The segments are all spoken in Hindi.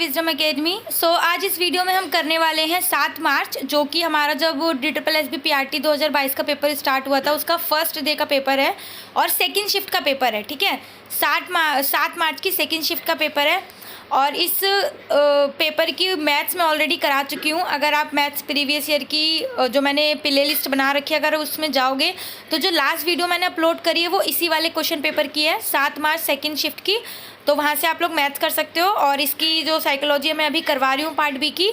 Wisdom academy. आज इस वीडियो में हम करने वाले हैं 7 मार्च, जो कि हमारा जब DSSB PRT 2022 का पेपर स्टार्ट हुआ था उसका फर्स्ट डे का पेपर है और सेकंड शिफ्ट का पेपर है। ठीक है, 7 मार्च की सेकंड शिफ्ट का पेपर है और इस पेपर की मैथ्स मैं ऑलरेडी करा चुकी हूँ। अगर आप मैथ्स प्रीवियस ईयर की जो मैंने प्ले लिस्ट बना रखी है, अगर उसमें जाओगे तो जो लास्ट वीडियो मैंने अपलोड करी है वो इसी वाले क्वेश्चन पेपर की है, 7 मार्च सेकंड शिफ्ट की। तो वहाँ से आप लोग मैथ्स कर सकते हो। और इसकी जो साइकोलॉजी है मैं अभी करवा रही हूँ पार्ट बी की।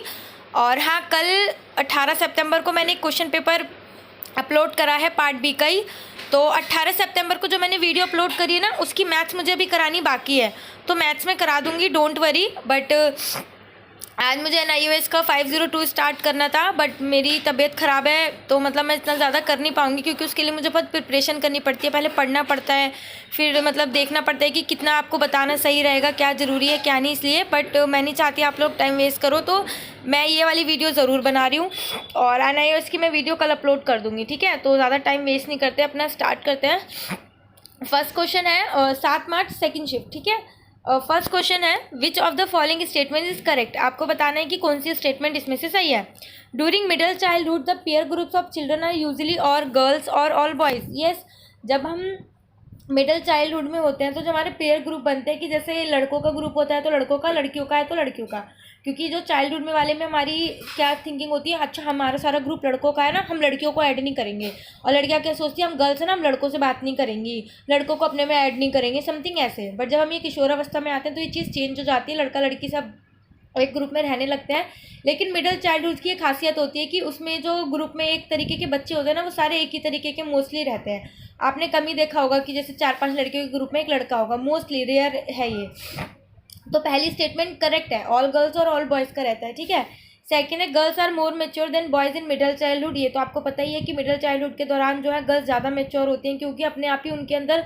और हाँ, कल 18 सितंबर को मैंने क्वेश्चन पेपर अपलोड करा है पार्ट बी का ही। तो 18 सितंबर को जो मैंने वीडियो अपलोड करी है ना, उसकी मैथ्स मुझे अभी करानी बाकी है, तो मैथ्स में करा दूंगी, डोंट वरी। बट आज मुझे NIOS का 502 स्टार्ट करना था, बट मेरी तबीयत ख़राब है तो मतलब मैं इतना ज़्यादा कर नहीं पाऊँगी, क्योंकि उसके लिए मुझे बहुत प्रिपरेशन करनी पड़ती है। पहले पढ़ना पड़ता है, फिर मतलब देखना पड़ता है कि कितना आपको बताना सही रहेगा, क्या ज़रूरी है क्या नहीं, इसलिए। बट मैं नहीं चाहती आप लोग टाइम वेस्ट करो, तो मैं ये वाली वीडियो ज़रूर बना रही हूँ और NIOS की मैं वीडियो कल अपलोड कर दूँगी। ठीक है, तो ज़्यादा टाइम वेस्ट नहीं करते, अपना स्टार्ट करते हैं। फर्स्ट क्वेश्चन है 7 मार्च सेकेंड शिफ्ट। ठीक है, फर्स्ट क्वेश्चन है, which of the following statement is correct. आपको बताना है कि कौन सी स्टेटमेंट इसमें से सही है। During middle childhood the peer groups of children are usually all girls और ऑल बॉयज़। यस, जब हम मिडिल चाइल्डहुड में होते हैं तो जो हमारे पेयर ग्रुप बनते हैं कि जैसे लड़कों का ग्रुप होता है तो लड़कों का, लड़कियों का है तो लड़कियों का। क्योंकि जो चाइल्डहुड में वाले में हमारी क्या थिंकिंग होती है, अच्छा हमारा सारा ग्रुप लड़कों का है ना, हम लड़कियों को ऐड नहीं करेंगे। और लड़कियां क्या सोचती है, हम गर्ल्स है ना, हम लड़कों से बात नहीं करेंगी, लड़कों को अपने में ऐड नहीं करेंगे, समथिंग ऐसे। बट जब हम ये किशोरावस्था में आते हैं तो ये चीज़ चेंज हो जाती है, लड़का लड़की सब एक ग्रुप में रहने लगते हैं। लेकिन मिडिल चाइल्डहुड की एक खासियत होती है कि उसमें जो ग्रुप में एक तरीके के बच्चे होते हैं ना, वो सारे एक ही तरीके के मोस्टली रहते हैं। आपने कम ही देखा होगा कि जैसे 4-5 लड़कियों के ग्रुप में एक लड़का होगा, मोस्टली रेयर है ये। तो पहली स्टेटमेंट करेक्ट है, ऑल गर्ल्स और ऑल बॉयज़ का रहता है। ठीक है, सेकेंड है, girls are more mature than boys in middle childhood. ये तो आपको पता ही है कि मिडिल चाइल्डहुड के दौरान जो है गर्ल्स ज़्यादा मेच्योर होती हैं, क्योंकि अपने आप ही उनके अंदर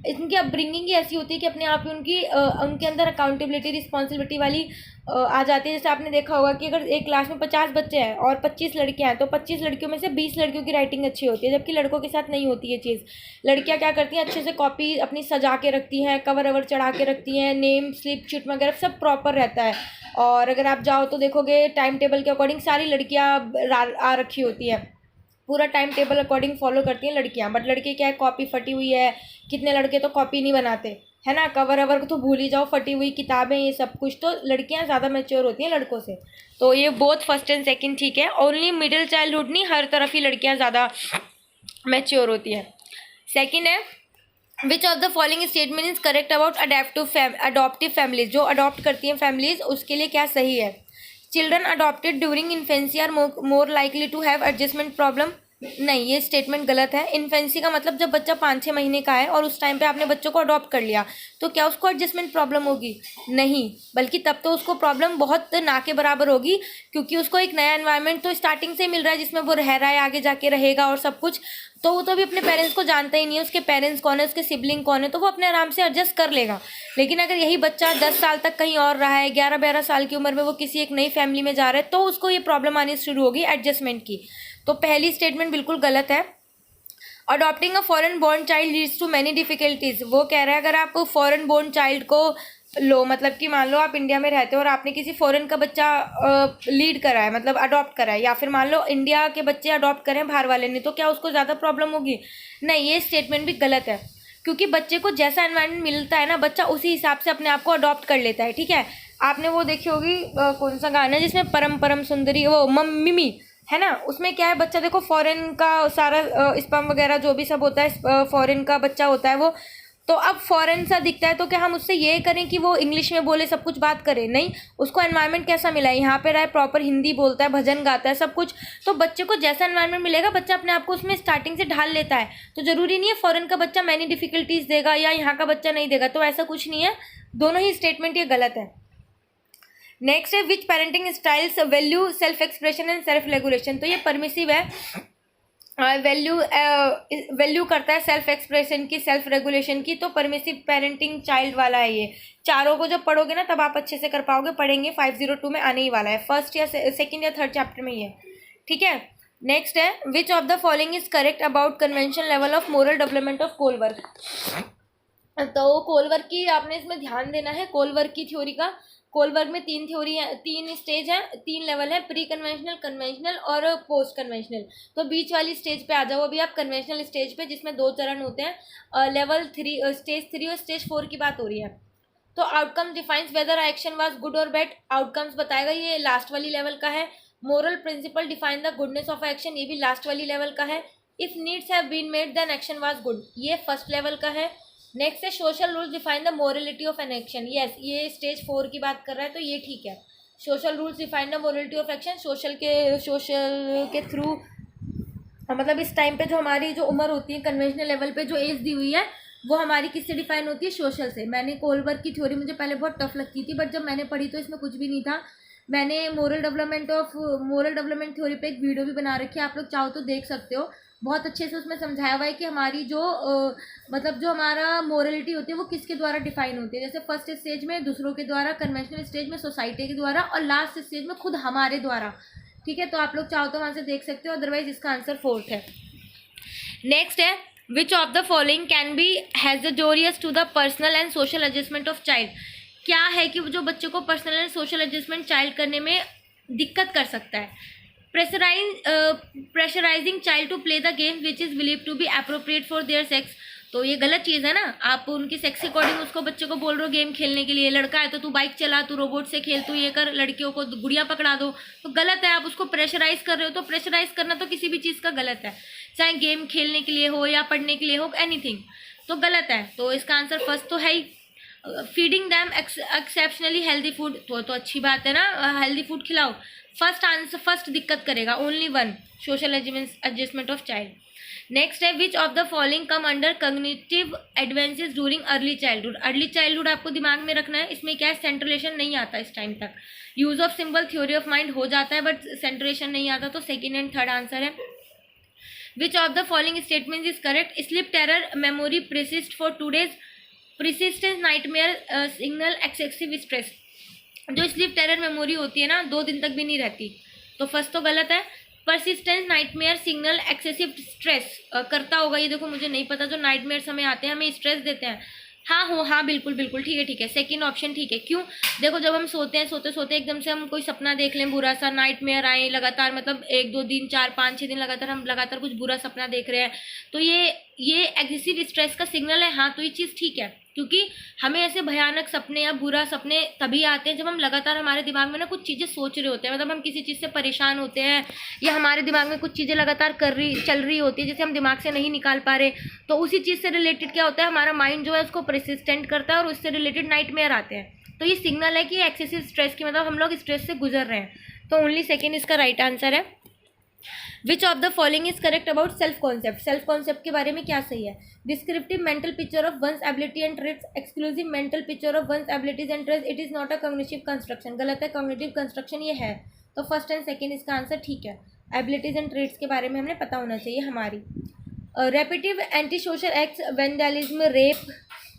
इनकी अपब्रिंगिंग ही ऐसी होती है कि अपने आप ही उनके अंदर अकाउंटेबिलिटी रिस्पॉन्सिबिलिटी वाली आ जाती है। जैसे आपने देखा होगा कि अगर एक क्लास में 50 बच्चे हैं और 25 लड़कियां हैं, तो 25 लड़कियों में से 20 लड़कियों की राइटिंग अच्छी होती है, जबकि लड़कों के साथ नहीं होती ये चीज़। लड़कियां क्या करती हैं, अच्छे से कॉपी अपनी सजा के रखती हैं, कवर अवर चढ़ा के रखती हैं, नेम स्लिप शीट वगैरह सब प्रॉपर रहता है। और अगर आप जाओ तो देखोगे टाइम टेबल के अकॉर्डिंग सारी लड़कियाँ आ रखी होती है, पूरा टाइम टेबल अकॉर्डिंग फॉलो करती हैं लड़कियां। बट लड़के क्या है, कॉपी फटी हुई है, कितने लड़के तो कॉपी नहीं बनाते है ना, कवर अवर को तो भूल ही जाओ, फटी हुई किताबें ये सब कुछ। तो लड़कियां ज़्यादा मैच्योर होती हैं लड़कों से। तो ये बोथ फर्स्ट एंड सेकंड ठीक है, ओनली मिडिल चाइल्डहुड नहीं, हर तरफ ही लड़कियां ज़्यादा मैच्योर होती हैं। सेकंड है, which of the following statement is correct about adoptive families. जो अडॉप्ट करती हैं फैमिलीज, उसके लिए क्या सही है। Children adopted during infancy are more likely to have adjustment problem. नहीं, ये स्टेटमेंट गलत है। इन्फेंसी का मतलब जब बच्चा 5-6 महीने का है और उस टाइम पे आपने बच्चों को अडॉप्ट कर लिया, तो क्या उसको एडजस्टमेंट प्रॉब्लम होगी? नहीं, बल्कि तब तो उसको प्रॉब्लम बहुत ना के बराबर होगी, क्योंकि उसको एक नया एनवायरनमेंट तो स्टार्टिंग से मिल रहा है जिसमें वो रह रहा है, आगे जाके रहेगा और सब कुछ। तो वो तो अभी अपने पेरेंट्स को जानता ही नहीं है, उसके पेरेंट्स कौन है, उसके सिबलिंग कौन है, तो वो अपने आराम से एडजस्ट कर लेगा। लेकिन अगर यही बच्चा 10 साल तक कहीं और रहा है, 11-12 साल की उम्र में वो किसी एक नई फैमिली में जा रहा है, तो उसको ये प्रॉब्लम आनी शुरू होगी एडजस्टमेंट की। तो पहली स्टेटमेंट बिल्कुल गलत है। Adopting a foreign born child leads to many difficulties. वो कह रहा है अगर आप फॉरेन बोर्न चाइल्ड को लो, मतलब कि मान लो आप इंडिया में रहते हो और आपने किसी फॉरेन का बच्चा लीड करा है, मतलब अडॉप्ट करा है, या फिर मान लो इंडिया के बच्चे अडॉप्ट करें बाहर वाले ने, तो क्या उसको ज़्यादा प्रॉब्लम होगी? नहीं, ये स्टेटमेंट भी गलत है, क्योंकि बच्चे को जैसा एनवायरनमेंट मिलता है ना, बच्चा उसी हिसाब से अपने आप को अडॉप्ट कर लेता है। ठीक है, आपने वो देखी होगी कौन सा गाना है जिसमें परम परम सुंदरी, वो मिमी है ना, उसमें क्या है, बच्चा देखो फॉरेन का सारा स्पर्म वगैरह जो भी सब होता है फॉरेन का बच्चा होता है वो। तो अब फॉरेन सा दिखता है, तो क्या हम उससे ये करें कि वो इंग्लिश में बोले, सब कुछ बात करे? नहीं, उसको एनवायरनमेंट कैसा मिला है, यहाँ पे रहा है, प्रॉपर हिंदी बोलता है, भजन गाता है, सब कुछ। तो बच्चे को जैसा एनवायरनमेंट मिलेगा, बच्चा अपने आप को उसमें स्टार्टिंग से ढाल लेता है। तो ज़रूरी नहीं है फॉरेन का बच्चा मैनी डिफिकल्टीज देगा या यहाँ का बच्चा नहीं देगा, तो ऐसा कुछ नहीं है। दोनों ही स्टेटमेंट ये गलत है। नेक्स्ट है, which parenting styles value self expression and self regulation. तो ये परमिसिव है, वैल्यू करता है सेल्फ एक्सप्रेशन की, सेल्फ रेगुलेशन की। तो परमिसिव पेरेंटिंग चाइल्ड वाला है ये। चारों को जब पढ़ोगे ना तब आप अच्छे से कर पाओगे, पढ़ेंगे 502 में आने ही वाला है, फर्स्ट या सेकंड या थर्ड चैप्टर में ये। ठीक है, नेक्स्ट है, which of the following is correct about convention level of moral development of Kohlberg. तो कोलवर्क की आपने इसमें ध्यान देना है, कोलवर्क की थ्योरी का। कोलबर्ग में 3 थ्योरी है, 3 स्टेज है, 3 लेवल है, प्री कन्वेंशनल, कन्वेंशनल और पोस्ट कन्वेंशनल। तो बीच वाली स्टेज पे आ जाओ अभी आप, कन्वेंशनल स्टेज पे, जिसमें 2 चरण होते हैं, लेवल 3, स्टेज 3 और स्टेज 4 की बात हो रही है। तो outcome defines whether action was good और बैड, आउटकम्स बताएगा, ये लास्ट वाली लेवल का है। Moral principle define the goodness of action, ये भी लास्ट वाली लेवल का है। If needs have been made then action was good, ये फर्स्ट लेवल का है। नेक्स्ट है social rules define the morality of an action, yes ये स्टेज 4 की बात कर रहा है, तो ये ठीक है। Social rules define the morality of action, social के थ्रू, मतलब इस टाइम पे जो हमारी जो उम्र होती है कन्वेंशनल लेवल पे जो एज दी हुई है वो हमारी किससे डिफाइन होती है, सोशल से। मैंने कोलबर्ग की थ्योरी मुझे पहले बहुत टफ लगती थी, बट जब मैंने पढ़ी तो इसमें कुछ भी नहीं था। मैंने मोरल डेवलपमेंट थ्योरी पे एक वीडियो भी बना रखी है, आप लोग चाहो तो देख सकते हो। बहुत अच्छे से उसमें समझाया हुआ है कि हमारी जो मतलब जो हमारा मोरलिटी होती है वो किसके द्वारा डिफाइन होती है। जैसे फर्स्ट स्टेज में दूसरों के द्वारा, कन्वेंशनल स्टेज में सोसाइटी के द्वारा, और लास्ट स्टेज में खुद हमारे द्वारा। ठीक है, तो आप लोग चाहो तो वहाँ से देख सकते हो, अदरवाइज इसका आंसर 4th है। नेक्स्ट है which of the following can be hazardous to the personal and social adjustment of child, क्या है कि जो बच्चों को personal and social adjustment child करने में दिक्कत कर सकता है। Pressurising child to play the game which is believe to be appropriate for their sex, तो ये गलत चीज़ है ना। आप उनकी सेक्स के अकॉर्डिंग उसको बच्चे को बोल रहे हो गेम खेलने के लिए, लड़का है तो तू बाइक चला, तू रोबोट से खेल, तू ये कर, लड़कियों को गुड़िया पकड़ा दो, तो गलत है। आप उसको प्रेशराइज कर रहे हो, तो प्रेशराइज करना तो किसी भी चीज़ का गलत है, चाहे गेम खेलने के लिए हो या पढ़ने के लिए हो, एनीथिंग, तो गलत है। तो इसका आंसर फर्स्ट तो है ही। Feeding them exceptionally healthy food, तो अच्छी बात है ना, हेल्दी फूड खिलाओ। फर्स्ट दिक्कत करेगा, only 1 social adjustment of child. Next है which of the following come under cognitive advances during early childhood, early childhood आपको दिमाग में रखना है, इसमें क्या है सेंट्रलेशन नहीं आता इस टाइम तक। Use of symbol, theory of mind हो जाता है बट सेंट्रलेशन नहीं आता, तो सेकेंड एंड थर्ड आंसर है। Which of the following statement is correct, sleep terror memory persist for 2 days, persistence nightmare signal excessive stress, जो स्लीप टेरर मेमोरी होती है ना 2 दिन तक भी नहीं रहती, तो फर्स्ट तो गलत है। Persistent nightmare signal excessive stress करता होगा, ये देखो मुझे नहीं पता, जो नाइटमेयर्स हमें आते हैं हमें स्ट्रेस देते हैं, हाँ बिल्कुल ठीक है, सेकंड ऑप्शन ठीक है। क्यों, देखो जब हम सोते हैं, सोते एकदम से हम कोई सपना देख लें बुरा सा, नाइटमेयर आए लगातार, मतलब 1-2 दिन 4-5-6 दिन लगातार हम लगातार कुछ बुरा सपना देख रहे हैं, तो ये एग्रेसिव स्ट्रेस का सिग्नल है। हाँ, तो ये चीज़ ठीक है, क्योंकि हमें ऐसे भयानक सपने या बुरा सपने तभी आते हैं जब हम लगातार हमारे दिमाग में ना कुछ चीज़ें सोच रहे होते हैं, मतलब हम किसी चीज़ से परेशान होते हैं या हमारे दिमाग में कुछ चीज़ें लगातार चल रही होती है, जैसे हम दिमाग से नहीं निकाल पा रहे, तो उसी चीज़ से रिलेटेड क्या होता है, हमारा माइंड जो है उसको परसिस्टेंट करता है और उससे रिलेटेड नाइटमेयर आते हैं। तो ये सिग्नल है कि एक्सेसिव स्ट्रेस की, मतलब हम लोग स्ट्रेस से गुजर रहे हैं, तो ओनली सेकेंड इसका राइट आंसर है। Which of the following is correct about self concept, self concept के बारे में क्या सही है। Descriptive mental picture of one's ability and traits, exclusive mental picture of one's abilities and traits, it is not a cognitive construction, गलत है, कॉग्निटिव कंस्ट्रक्शन ये है, तो फर्स्ट एंड सेकेंड इसका आंसर ठीक है। एबिलिटीज एंड ट्रेट्स के बारे में हमें पता होना चाहिए हमारी। Repetitive anti social acts, vandalism, rape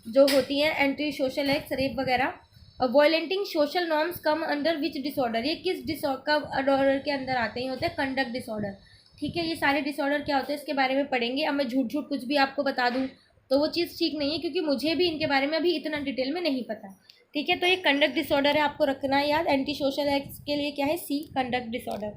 जो होती हैं, एंटी सोशल एक्ट्स, रेप वगैरह। Violating social norms come under which disorder, ये किस डिसऑर्डर के अंदर आते हैं, होते हैं कंडक्ट डिसऑर्डर। ठीक है, ये सारे डिसऑर्डर क्या होते हैं इसके बारे में पढ़ेंगे। अब मैं झूठ कुछ भी आपको बता दूं तो वो चीज़ ठीक नहीं है, क्योंकि मुझे भी इनके बारे में अभी इतना डिटेल में नहीं पता। ठीक है, तो ये कंडक्ट डिसऑर्डर है, आपको रखना है याद। एंटी सोशल एक्ट्स के लिए क्या है, सी, कंडक्ट डिसऑर्डर।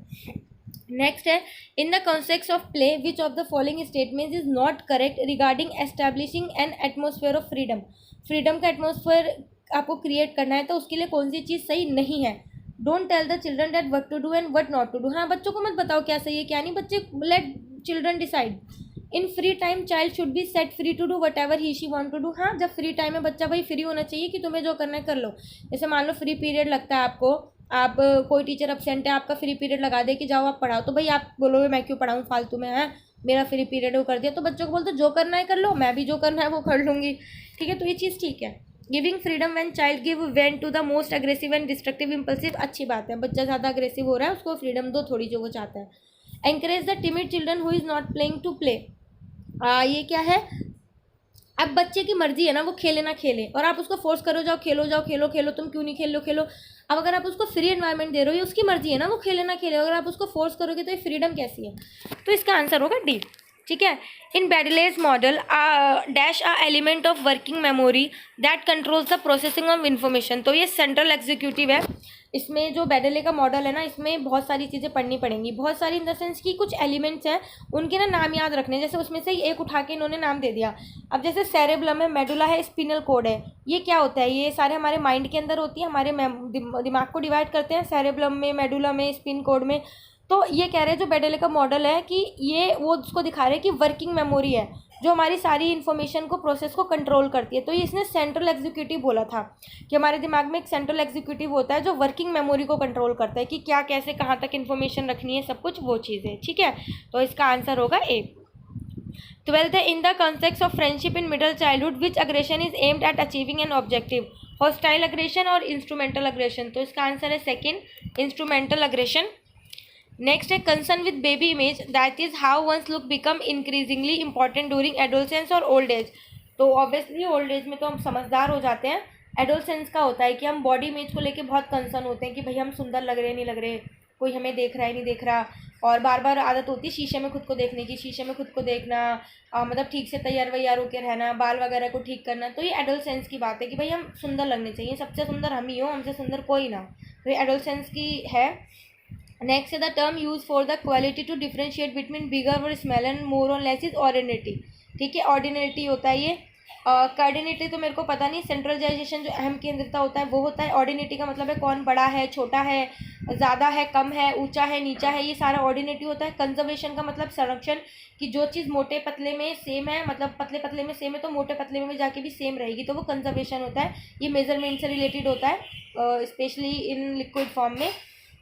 नेक्स्ट है in the context of play which of the following statements is not correct regarding establishing an atmosphere of freedom, freedom का एटमोसफेयर आपको क्रिएट करना है, तो उसके लिए कौन सी चीज़ सही नहीं है। Don't tell the children that what to do and what not to do, हाँ बच्चों को मत बताओ क्या सही है क्या नहीं, बच्चे let children decide. In free time child should be set free to do whatever he she want to do, हाँ जब फ्री टाइम है बच्चा भाई फ्री होना चाहिए कि तुम्हें जो करना है कर लो। जैसे मान लो फ्री पीरियड लगता है आपको, आप कोई टीचर अपसेंट है, आपका फ्री पीरियड लगा दे कि जाओ आप पढ़ाओ, तो भाई आप बोलोगे मैं क्यों पढ़ाऊँ फालतू में, है मेरा फ्री पीरियड वो कर दिया, तो बच्चों को बोलते जो करना है कर लो, मैं भी जो करना है वो कर लूँगी। ठीक है, तो ये चीज़ ठीक है। Giving freedom when child give vent to the most aggressive and destructive impulsive, अच्छी बात है, बच्चा ज़्यादा अग्रेसिव हो रहा है उसको फ्रीडम दो थोड़ी जो वो चाहता है। Encourage the timid children who is not playing to play, ये क्या है, अब बच्चे की मर्जी है ना वो खेले ना खेले, और आप उसको फोर्स करो जाओ खेलो तुम क्यों नहीं खेल लो खेलो। अब अगर आप उसको फ्री एनवायरनमेंट दे रहे हो, ये उसकी मर्जी है ना वो खेले ना खेले, अगर आप उसको फोर्स करोगे तो ये फ्रीडम कैसी है, तो इसका आंसर होगा डी। ठीक है। In Baddeley's model dash a element of working memory that controls the processing of information. तो ये सेंट्रल एग्जीक्यूटिव है। इसमें जो बेडले का मॉडल है ना, इसमें बहुत सारी चीज़ें पढ़नी पड़ेंगी, बहुत सारी इन द सेंस कि कुछ एलिमेंट्स हैं उनके ना नाम याद रखने, जैसे उसमें से एक उठा के इन्होंने नाम दे दिया। अब जैसे सेरेब्लम है, मेडुला है, स्पिनल कोड है, ये क्या होता है? ये सारे हमारे माइंड के अंदर होती है, हमारे दिमाग को डिवाइड करते हैं सेरेब्लम में, मेडुला में, स्पिन कोड में। तो ये कह रहे हैं जो बेडले का मॉडल है कि ये वो उसको दिखा रहे हैं कि वर्किंग मेमोरी है जो हमारी सारी इन्फॉर्मेशन को, प्रोसेस को कंट्रोल करती है। तो ये इसने सेंट्रल एग्जीक्यूटिव बोला था कि हमारे दिमाग में एक सेंट्रल एग्जीक्यूटिव होता है जो वर्किंग मेमोरी को कंट्रोल करता है कि क्या, कैसे, कहाँ तक इन्फॉर्मेशन रखनी है, सब कुछ वो चीज़ है। ठीक है, तो इसका आंसर होगा ए। 12th है, in the context of friendship in middle childhood which aggression is aimed at achieving an objective, hostile aggression और इंस्ट्रूमेंटल अग्रेशन। तो इसका आंसर है सेकेंड, इंस्ट्रूमेंटल अग्रेशन। नेक्स्ट है, concern with baby image that is how one's look become increasingly important during adolescence और ओल्ड एज। तो ऑब्वियसली ओल्ड एज में तो हम समझदार हो जाते हैं, एडोलसेंस का होता है कि हम बॉडी इमेज को लेके बहुत कंसर्न होते हैं कि भाई हम सुंदर लग रहे नहीं लग रहे, कोई हमें देख रहा है नहीं देख रहा, और बार बार आदत होती है शीशे में खुद को देखने की, शीशे में खुद को देखना, मतलब ठीक से तैयार वैयार होकर रहना, बाल वगैरह को ठीक करना। तो ये एडोलसेंस की बात है कि भाई हम सुंदर लगने चाहिए, सबसे सुंदर हम ही हो, हमसे सुंदर कोई ना। तो ये एडोलसेंस की है। नेक्स्ट है, the term use for the quality to differentiate between bigger और स्मॉल एंड मोर और लेस इज ऑर्डिनेटी। ठीक है, ऑर्डिनेटी होता है ये। कार्डिनेटी तो मेरे को पता नहीं, सेंट्रलाइजेशन जो अहम केंद्रिता होता है वो होता है। ऑर्डिनेटी का मतलब है कौन बड़ा है, छोटा है, ज़्यादा है, कम है, ऊंचा है, नीचा है, ये सारा ऑर्डिनेटी होता है। कंजर्वेशन का मतलब संरक्षण, कि जो चीज़ मोटे पतले में सेम है, मतलब पतले पतले में सेम है, तो मोटे पतले में जाके भी सेम रहेगी, तो वो कंजर्वेशन होता है। ये मेजरमेंट से रिलेटेड होता है, स्पेशली इन लिक्विड फॉर्म में।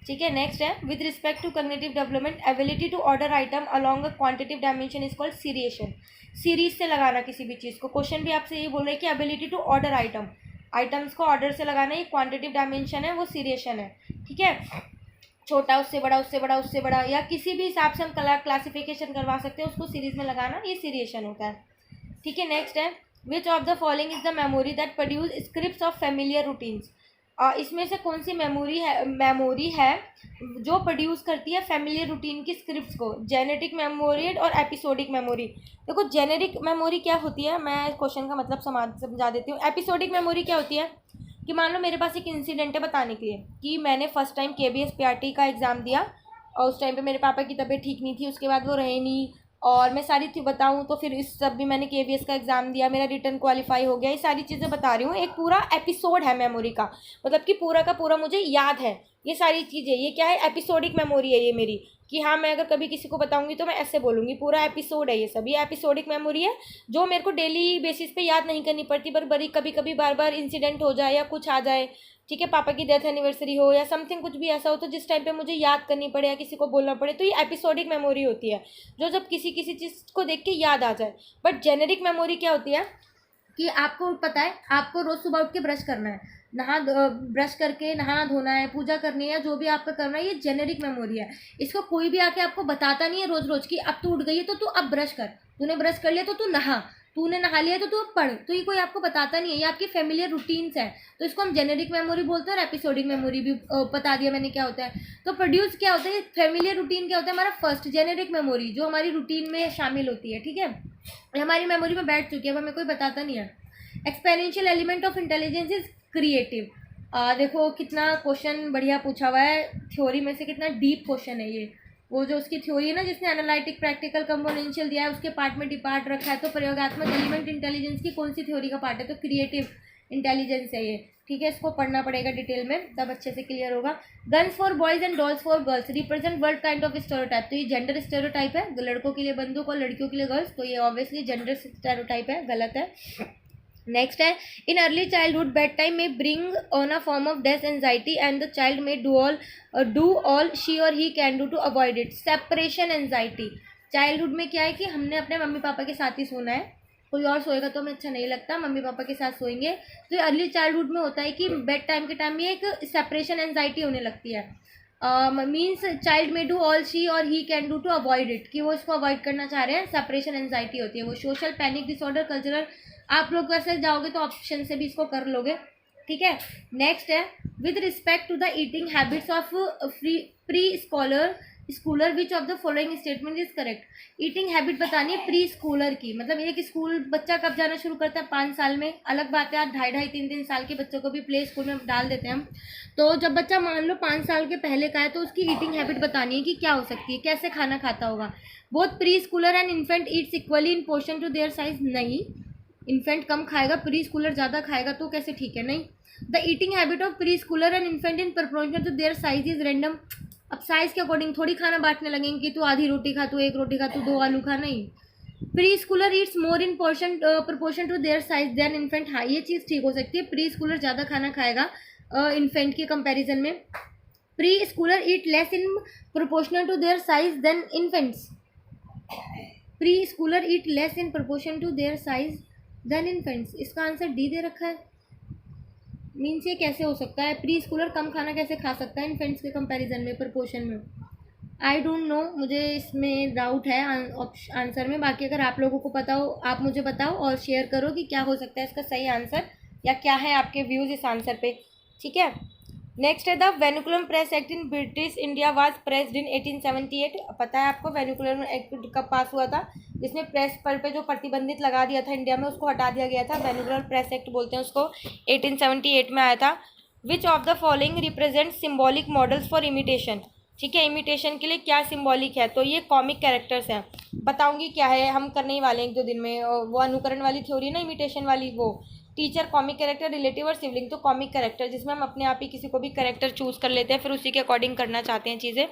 ठीक है, नेक्स्ट है, with respect to cognitive development ability to order item along a quantitative dimension is called seriation. Series से लगाना किसी भी चीज़ को, क्वेश्चन भी आपसे ये बोल रहे हैं कि एबिलिटी टू ऑर्डर आइटम्स को ऑर्डर से लगाना, ये क्वांटिटिव डायमेंशन है, वो सीरिएशन है। ठीक है, छोटा उससे बड़ा, उससे बड़ा उससे बड़ा, या किसी भी हिसाब से हम क्लासिफिकेशन करवा सकते हैं, उसको सीरीज में लगाना, ये सीरिएशन होता है। ठीक है, नेक्स्ट है, which of the following is the memory that produce scripts of familiar routines. इसमें से कौन सी मेमोरी है जो प्रोड्यूस करती है फैमिलियर रूटीन की स्क्रिप्ट्स को? जेनेटिक मेमोरी और एपिसोडिक मेमोरी। देखो, जेनेरिक मेमोरी क्या होती है, मैं क्वेश्चन का मतलब समझा देती हूँ। एपिसोडिक मेमोरी क्या होती है कि मान लो मेरे पास एक इंसिडेंट है बताने के लिए कि मैंने फर्स्ट टाइम KBS PRT का एग्ज़ाम दिया और उस टाइम पे मेरे पापा की तबीयत ठीक नहीं थी, उसके बाद वो रहे नहीं, और मैं सारी थी बताऊँ तो फिर इस सब भी मैंने KBS का एग्ज़ाम दिया, मेरा रिटर्न क्वालिफाई हो गया, ये सारी चीज़ें बता रही हूँ। एक पूरा एपिसोड है मेमोरी का, मतलब कि पूरा का पूरा मुझे याद है ये सारी चीज़ें। ये क्या है? एपिसोडिक मेमोरी है ये मेरी, कि हाँ मैं अगर कभी किसी को बताऊंगी तो मैं ऐसे बोलूँगी, पूरा एपिसोड है ये सब, ये एपिसोडिक मेमोरी है जो मेरे को डेली बेसिस पे याद नहीं करनी पड़ती, पर बड़ी कभी कभी बार बार इंसिडेंट हो जाए या कुछ आ जाए, ठीक है, पापा की डेथ एनिवर्सरी हो या समथिंग कुछ भी ऐसा हो, तो जिस टाइम पे मुझे याद करनी पड़े या किसी को बोलना पड़े, तो ये एपिसोडिक मेमोरी होती है जो जब किसी किसी चीज़ को देख के याद आ जाए। बट जेनेरिक मेमोरी क्या होती है कि आपको पता है आपको रोज़ सुबह उठ के ब्रश करना है, ब्रश करके नहाना धोना है, पूजा करनी है, जो भी आपका करना है, ये जेनेरिक मेमोरी है। इसको कोई भी आके आपको बताता नहीं है रोज़ रोज़ की अब तू उठ गई है तो तू अब ब्रश कर, तूने ब्रश कर लिया तो तू नहा, तूने नहा लिया तो तू अब पढ़, तो ये कोई आपको बताता नहीं है, ये आपकी फेमिलियर रूटीन्स है। तो इसको हम जेनेरिक मेमोरी बोलते हैं और एपिसोडिक मेमोरी भी बता दिया मैंने क्या होता है। तो प्रोड्यूस क्या होता है, फेमिलियर रूटीन क्या होता है हमारा फर्स्ट, जेनेरिक मेमोरी जो हमारी रूटीन में शामिल होती है, ठीक है, हमारी मेमोरी में बैठ चुकी है, अब हमें कोई बताता नहीं है। Experiential element of intelligence is creative. देखो कितना क्वेश्चन बढ़िया पूछा हुआ है, थ्योरी में से कितना डीप क्वेश्चन है ये। वो जो उसकी थ्योरी है ना जिसने एनालिटिक प्रैक्टिकल कंपोनेंशियल दिया है उसके पार्ट में डिपार्ट रखा है, तो प्रयोगात्मक एलिमेंट इंटेलिजेंस की कौन सी थ्योरी का पार्ट है, तो क्रिएटिव इंटेलिजेंस है ये, ठीक है, इसको पढ़ना पड़ेगा डिटेल में तब अच्छे से क्लियर होगा। Guns for boys and dolls for girls represent world kind of stereotype, तो ये जेंडर स्टेरियोटाइप है, लड़कों के लिए बंदूक और लड़कियों के लिए गर्ल्स, तो ये ऑब्वियसली जेंडर स्टेरियोटाइप है, गलत है। नेक्स्ट है, in early childhood bed time may bring on a form of death anxiety and the child में डू ऑल शी और he can do to avoid it. Separation anxiety, childhood में क्या है कि हमने अपने मम्मी पापा के साथ ही सोना है, कोई और सोएगा तो हमें अच्छा नहीं लगता, मम्मी पापा के साथ सोएंगे। तो ये अर्ली चाइल्डहुड में होता है कि बेड टाइम के टाइम में एक सेपरेशन एंजाइटी होने लगती है। मीन्स चाइल्ड में डू ऑल शी और he can do to avoid it, कि वो इसको अवॉइड करना चाह रहे हैं, सेपरेशन एंजाइटी होती है वो। सोशल पैनिक डिसऑर्डर, कल्चरल, आप लोग वैसे जाओगे तो ऑप्शन से भी इसको कर लोगे, ठीक है। नेक्स्ट है, with respect to the eating habits of pre scholar schooler which of the following statement is correct. Eating habit बतानी है प्री स्कूलर की, मतलब एक स्कूल बच्चा कब जाना शुरू करता है, 5 साल में। अलग बात है आप 2.5-3 साल के बच्चों को भी प्ले स्कूल में डाल देते हैं हम। तो जब बच्चा मान लो 5 साल के पहले का है तो उसकी ईटिंग हैबिट बतानी है कि क्या हो सकती है, कैसे खाना खाता होगा। Both pre schooler and infant eats equally in portion to their size, नहीं, इन्फेंट कम खाएगा, प्री स्कूलर ज़्यादा खाएगा, तो कैसे ठीक है, नहीं। The eating habit of pre schooler and infant in proportion to their size is random. अब साइज के अकॉर्डिंग थोड़ी खाना बांटने लगेंगे कि तू आधी रोटी खा, तू 1 रोटी खा, तू 2 आलू खा, नहीं। Pre schooler eats more in proportion to their size than infant, हाँ ये चीज़ ठीक हो सकती है, प्री स्कूलर ज़्यादा खाना खाएगा इन्फेंट के कंपेरिजन में। Pre schooler eat less in proportional to their size than infants. Pre schooler eat less in proportion to their size than infants, इसका आंसर डी दे रखा है। मीन्स ये कैसे हो सकता है, प्री स्कूलर कम खाना कैसे खा सकता है इन्फेंट्स के कंपैरिजन में, प्रोपोर्शन में। आई डोंट नो, मुझे इसमें डाउट है आंसर में। बाकी अगर आप लोगों को पता हो आप मुझे बताओ और शेयर करो कि क्या हो सकता है इसका सही आंसर, या क्या है आपके व्यूज़ इस आंसर पे, ठीक है। नेक्स्ट है the vernacular press act in British India was passed in 1878। पता है आपको वेनिकुलम एक्ट कब पास हुआ था, जिसमें प्रेस पर जो प्रतिबंधित लगा दिया था इंडिया में उसको हटा दिया गया था, वेनिकुलर प्रेस एक्ट बोलते हैं उसको, 1878 में आया था। विच of the following represent symbolic models for imitation, ठीक है, इमिटेशन के लिए क्या सिम्बॉलिक है, तो ये कॉमिक कैरेक्टर्स हैं। बताऊंगी क्या है, हम करने ही वाले हैं 1-2 दिन में, वो अनुकरण वाली थ्योरी ना, इमिटेशन वाली, वो टीचर, कॉमिक कैरेक्टर, रिलेटिव और सिबलिंग। तो कॉमिक कैरेक्टर जिसमें हम अपने आप ही किसी को भी कैरेक्टर चूज कर लेते हैं, फिर उसी के अकॉर्डिंग करना चाहते हैं चीज़ें।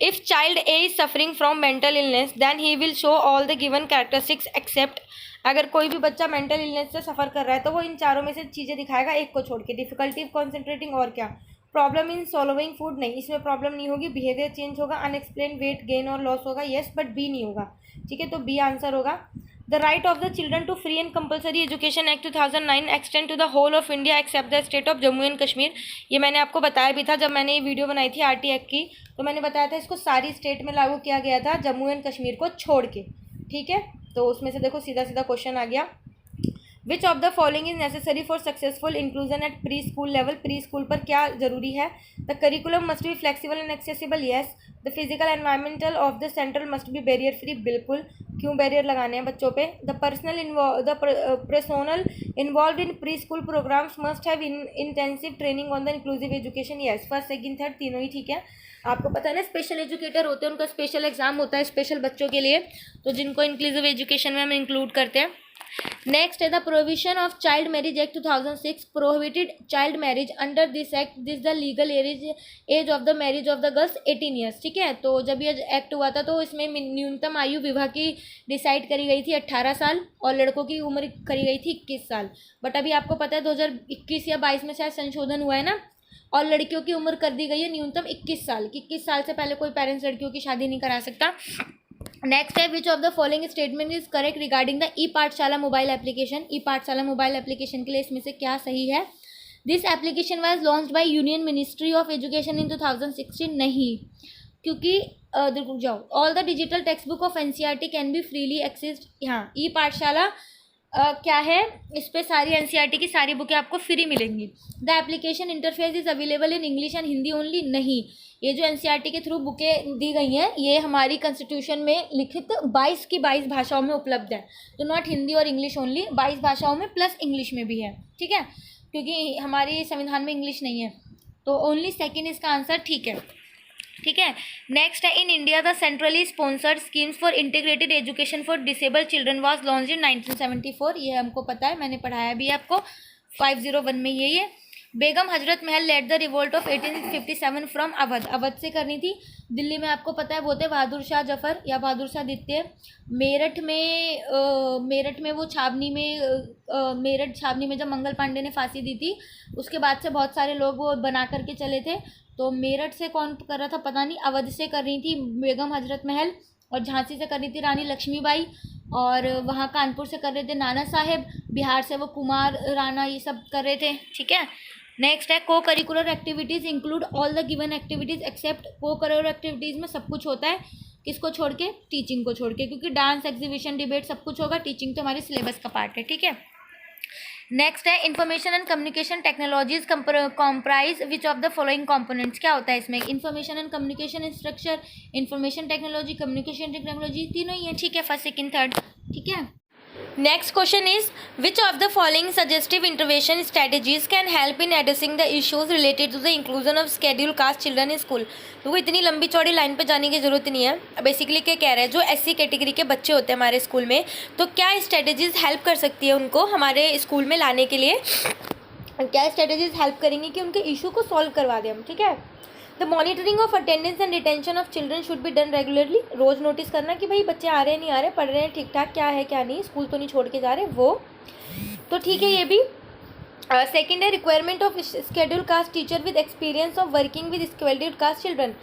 If child A is suffering from mental illness then he will show all the given characteristics except, अगर कोई भी बच्चा मेंटल इलनेस से सफ़र कर रहा है तो वो इन चारों में से चीज़ें दिखाएगा, एक को छोड़ के। डिफिकल्टी कॉन्सेंट्रेटिंग, और क्या, प्रॉब्लम इन सॉल्विंग फूड, नहीं इसमें प्रॉब्लम नहीं होगी। बिहेवियर चेंज होगा, अनएक्सप्लेन वेट गेन और लॉस होगा, येस, बट बी नहीं होगा, ठीक है, तो बी आंसर होगा। The right of the children to free and compulsory education act 2009 extend to the whole of India except the state of Jammu and Kashmir. ये मैंने आपको बताया भी था जब मैंने ये वीडियो बनाई थी आरटी एक्ट की, तो मैंने बताया था इसको सारी स्टेट में लागू किया गया था, जम्मू एंड कश्मीर को छोड़ के, ठीक है। तो उसमें से देखो सीधा सीधा क्वेश्चन आ गया। Which of the following is necessary for successful inclusion at pre school level, pre school पर क्या जरूरी है। The curriculum must be flexible and accessible, yes. The physical environmental of the centre must be barrier free, बिल्कुल, क्यों बैरियर लगाने हैं बच्चों पे। The personal involve in pre school programmes must have intensive training on the inclusive education, yes. First second third तीनों ही ठीक है। आपको पता है ना स्पेशल एजुकेटर होते हैं, उनका स्पेशल एग्जाम होता है स्पेशल बच्चों के लिए, तो जिनको इंक्लूसिव एजुकेशन में हम इंक्लूड करते हैं। नेक्स्ट है the provision of child marriage act 2006 prohibited child marriage under this act, this the legal age of the marriage of the girls 18 years, ठीक है। तो जब ये एक्ट हुआ था तो इसमें न्यूनतम आयु विवाह की डिसाइड करी गई थी 18 साल और लड़कों की उम्र करी गई थी 21 साल। बट अभी आपको पता है 2021 या 22 में शायद संशोधन हुआ है ना, और लड़कियों की उम्र कर दी गई है न्यूनतम 21 साल की। 21 साल से पहले कोई पेरेंट्स लड़कियों की शादी नहीं करा सकता। नेक्स्ट है which of the following statement is correct regarding the e Pathshala mobile application, E Pathshala mobile application के लिए इसमें से क्या सही है। This application was launched by union ministry of education in 2016, नहीं, क्योंकि रुक जाओ, all the digital text book of NCERT can be freely accessed. हाँ, ई पाठशाला क्या है, इस पर सारी एनसीईआरटी की सारी बुकें आपको फ्री मिलेंगी। The application interface is available in English and Hindi only, नहीं, ये जो एनसीईआरटी के थ्रू बुकें दी गई हैं ये हमारी कॉन्स्टिट्यूशन में लिखित 22 की 22 भाषाओं में उपलब्ध है, तो नॉट हिंदी और इंग्लिश ओनली, 22 भाषाओं में प्लस इंग्लिश में भी है, ठीक है, क्योंकि हमारी संविधान में इंग्लिश नहीं है, तो ओनली सेकेंड इसका आंसर ठीक है, ठीक है। नेक्स्ट है in India the centrally sponsored schemes for integrated education for disabled children was launch in 1974, ये हमको पता है, मैंने पढ़ाया भी है आपको 501 में। ये Begum Hazrat Mahal led the revolt of 1857 from Awadh, Awadh से करनी थी। दिल्ली में आपको पता है वो थे बहादुर शाह जफर या बहादुर शाह द्वितीय। मेरठ में वो छावनी में मेरठ छावनी में जब मंगल पांडे ने फांसी दी थी उसके बाद से बहुत सारे लोग वो बना करके चले थे, तो मेरठ से कौन कर रहा था पता नहीं, अवध से कर रही थी बेगम हजरत महल, और झांसी से कर रही थी रानी लक्ष्मीबाई, और वहाँ कानपुर से कर रहे थे नाना साहेब, बिहार से वो कुमार राणा, ये सब कर रहे थे, ठीक है। नेक्स्ट है co curricular activities include all the given activities except, co curricular activities में सब कुछ होता है, किसको छोड़ के, टीचिंग को छोड़ के, क्योंकि डांस एग्जीबिशन डिबेट सब कुछ होगा, टीचिंग तो हमारे सिलेबस का पार्ट है, ठीक है। नेक्स्ट है information and communication technologies comprise which of the following components. क्या होता है इसमें? Information and communication structure, information technology, communication technology, तीनों ही है, ठीक है, फर्स्ट सेकंड थर्ड, ठीक है। Next question is which of the following suggestive intervention strategies can help in addressing the issues related to the inclusion of schedule caste children in school. तो इतनी लंबी चौड़ी लाइन पे जाने की जरूरत नहीं है। बेसिकली क्या कह रहे हैं, जो एससी कैटेगरी के बच्चे होते हैं हमारे स्कूल में, तो क्या स्ट्रेटेजीज हेल्प कर सकती है उनको हमारे स्कूल में लाने के लिए, क्या स्ट्रेटेजीज हेल्प करेंगी कि उनके इशू को सॉल्व करवा दें हम, ठीक है। The monitoring of attendance and retention of children should be done regularly. रोज़ नोटिस करना कि भाई बच्चे आ रहे हैं नहीं आ रहे, पढ़ रहे हैं ठीक ठाक, क्या है क्या नहीं, स्कूल तो नहीं छोड़ के जा रहे वो, तो ठीक है ये भी। सेकेंड है requirement of schedule cast teacher with experience of working with schedule caste children.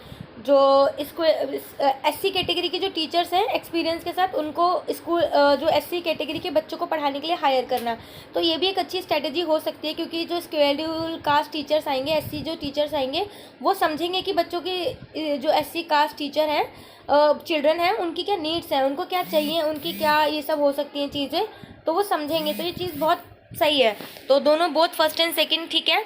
जो इसको एससी कैटेगरी के जो टीचर्स हैं एक्सपीरियंस के साथ उनको स्कूल जो एससी कैटेगरी के बच्चों को पढ़ाने के लिए हायर करना, तो ये भी एक अच्छी स्ट्रेटेजी हो सकती है, क्योंकि जो शेड्यूल कास्ट टीचर्स आएंगे, एससी जो टीचर्स आएंगे, वो समझेंगे कि बच्चों की जो एससी कास्ट टीचर हैं, चिल्ड्रन हैं, उनकी क्या नीड्स हैं, उनको क्या चाहिए, उनकी क्या ये सब हो सकती हैं चीज़ें, तो वो समझेंगे, तो ये चीज़ बहुत सही है। तो दोनों बोथ फर्स्ट एंड सेकेंड ठीक है।